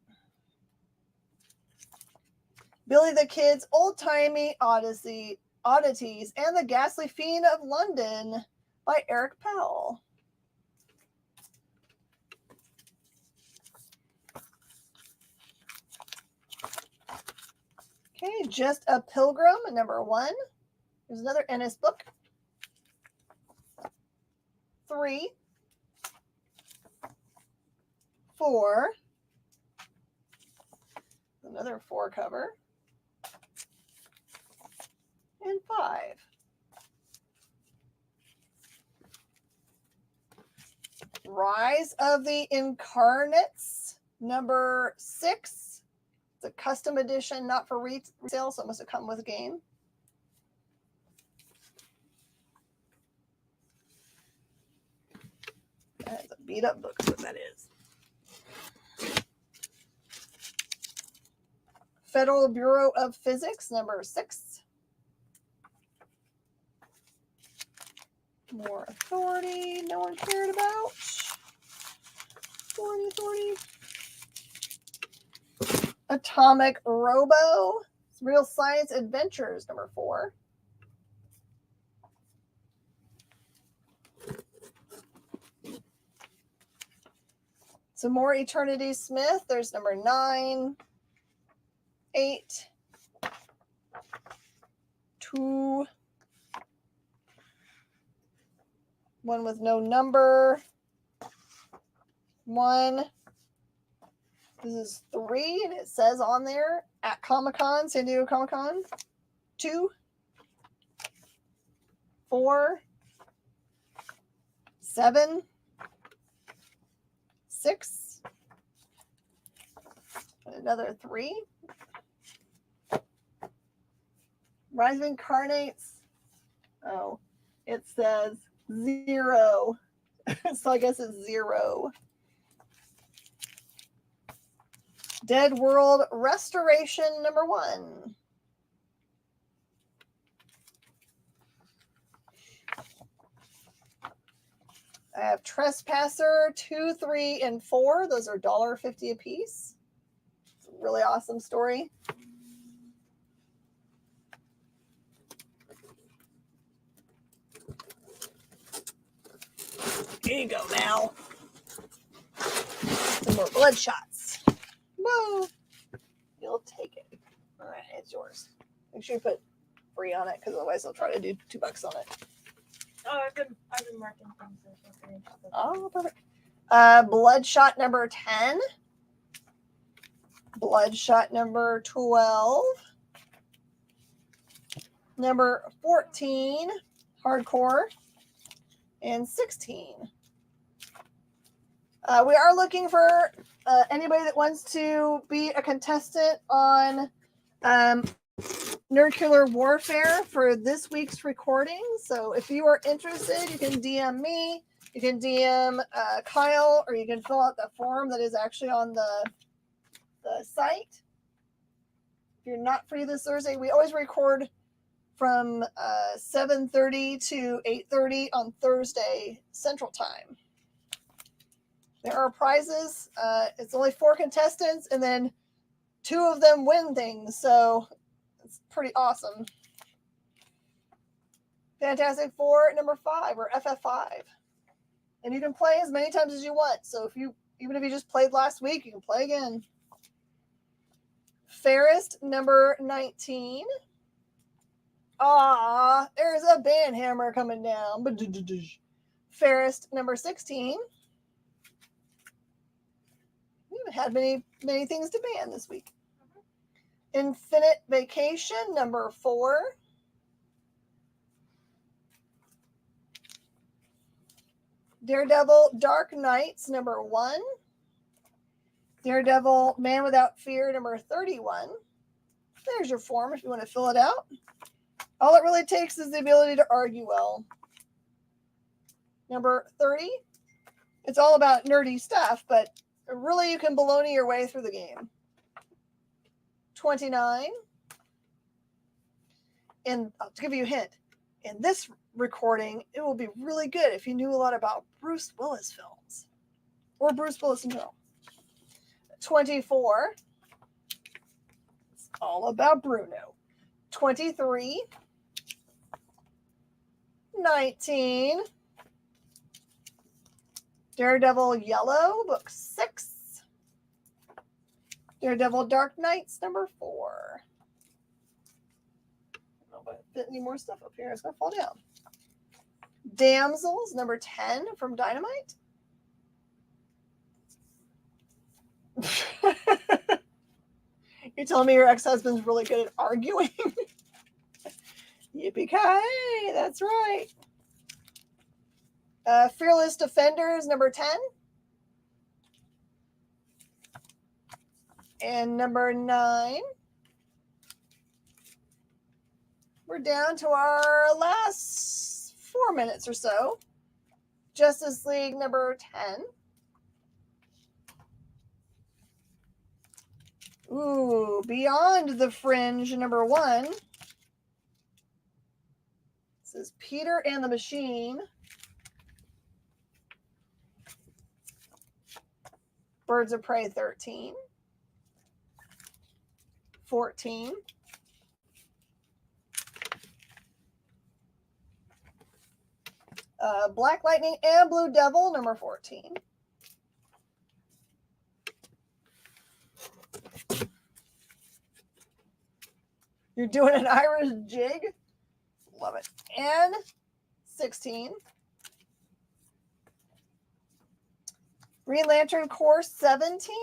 Billy the Kid's Old-Timey Oddities and the Ghastly Fiend of London by Eric Powell. Okay, Just a Pilgrim, number 1. There's another Ennis book. 3, 4, another 4 cover, and 5. Rise of the Incarnates, number 6. It's a custom edition, not for resale, so it must have come with a game. That's a beat up book, is what that is. Federal Bureau of Physics, number 6. More Authority, no one cared about. Authority. Atomic Robo, Real Science Adventures, number 4. Some more Eternity Smith. There's number 9, 8, 2, 1 with no number, 1. This is 3, and it says on there at Comic-Con, San Diego Comic-Con. 2, 4, 7, 6, another 3. Rise of Incarnates. Oh, it says 0. So I guess it's 0. Dead World Restoration, number 1. I have Trespasser 2, 3, and 4. Those are $1.50 a piece. It's a really awesome story. Here you go now. Some more blood shots. Whoa. You'll take it. All right, it's yours. Make sure you put free on it, because otherwise they'll try to do $2 on it. Oh, I've been marking things. Oh, perfect. Bloodshot number 10. Bloodshot number 12. Number 14, Hardcore. And 16. We are looking for anybody that wants to be a contestant on Nuclear Warfare for this week's recording. So if you are interested, you can DM me, you can DM Kyle, or you can fill out the form that is actually on the site. If you're not free this Thursday, we always record from 7:30 to 8:30 on Thursday Central Time. There are prizes. It's only 4 contestants, and then 2 of them win things. So it's pretty awesome. Fantastic Four number 5, or FF5. And you can play as many times as you want. So even if you just played last week, you can play again. Fairest number 19. Ah, there's a band hammer coming down. Fairest number 16. We haven't had many things to ban this week. Infinite Vacation number 4. Daredevil Dark Knights number 1. Daredevil Man Without Fear number 31. Here's your form if you want to fill it out. All it really takes is the ability to argue well. Number 30. It's all about nerdy stuff, but really you can baloney your way through the game. 29. And I'll give you a hint. In this recording, it will be really good if you knew a lot about Bruce Willis films. Or Bruce Willis in general. 24. It's all about Bruno. 23. 19. Daredevil Yellow, book 6. Daredevil Dark Knights, number 4. I don't know if I fit any more stuff up here. It's going to fall down. Damsels, number 10 from Dynamite. You're telling me your ex-husband's really good at arguing? Yippee-ki-yay, that's right. Fearless Defenders, number 10. And number 9. We're down to our last 4 minutes or so. Justice League, number 10. Ooh, Beyond the Fringe, number 1. This is Peter and the Machine. Birds of Prey, 13. 14. Black Lightning and Blue Devil, number 14. You're doing an Irish jig? Love it. And 16. Green Lantern Corps, 17.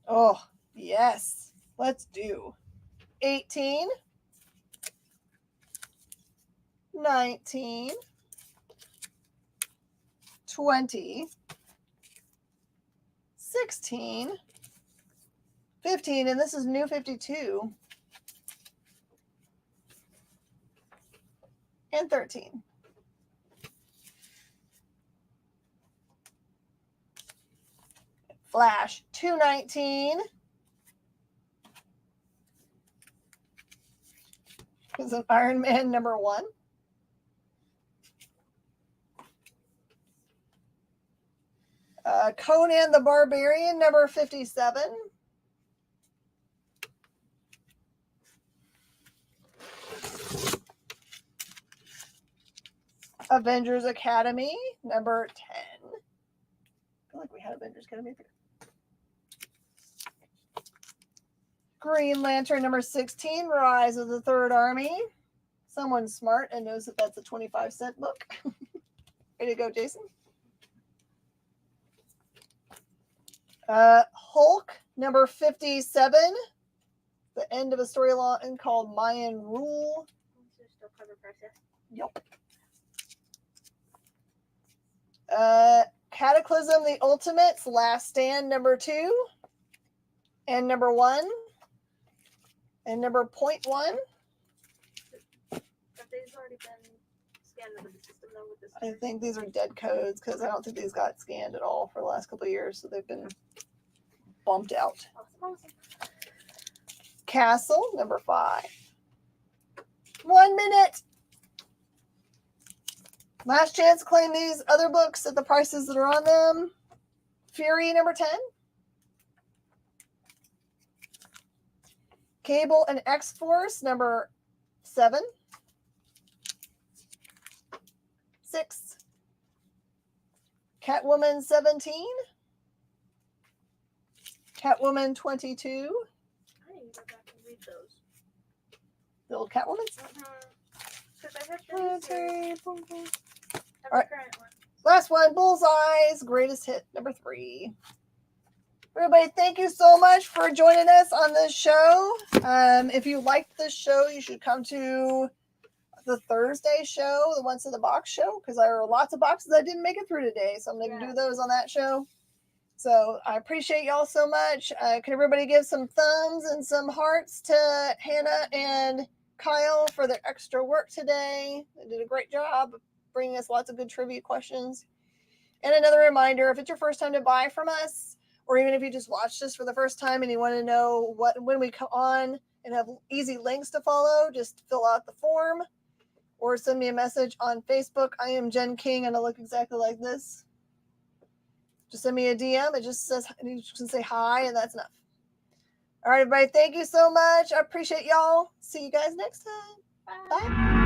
Oh, yes. Let's do 18. 19. 20. 16. 15, and this is New 52. And 13. Flash, 219. Is an Iron Man number 1. Conan the Barbarian, number 57. Avengers Academy, number 10. I feel like we had Avengers Academy here. Green Lantern, number 16, Rise of the Third Army. Someone's smart and knows that that's a 25-cent book. Way to go, Jason. Hulk, number 57. The end of a storyline called Mayan Rule. Still cover price, yes? Yep. Cataclysm, the Ultimates, Last Stand, number 2. And number 1. And number 0.1. Have these already been scanned into the system though with this? I think these are dead codes because I don't think these got scanned at all for the last couple of years, so they've been bumped out. Awesome. Castle, number 5. 1 minute. Last chance to claim these other books at the prices that are on them. Fury, number 10. Cable and X-Force, number 7. 6. Catwoman, 17. Catwoman, 22. I need to go back and read those. The old Catwomans? Because I have the All right. current one. Last one, Bullseye's Greatest Hit, number 3. Everybody, thank you so much for joining us on this show. If you liked this show, you should come to the Thursday show, the Once in the Box show, because there are lots of boxes I didn't make it through today, so I'm going to do those on that show. So I appreciate y'all so much. Can everybody give some thumbs and some hearts to Hannah and Kyle for their extra work today? They did a great job bringing us lots of good trivia questions. And another reminder, if it's your first time to buy from us, or even if you just watched us for the first time and you want to know when we come on and have easy links to follow, just fill out the form or send me a message on Facebook. I am Jen King and I look exactly like this. Just send me a DM. It just says, you can say hi and that's enough. All right, everybody. Thank you so much. I appreciate y'all. See you guys next time. Bye.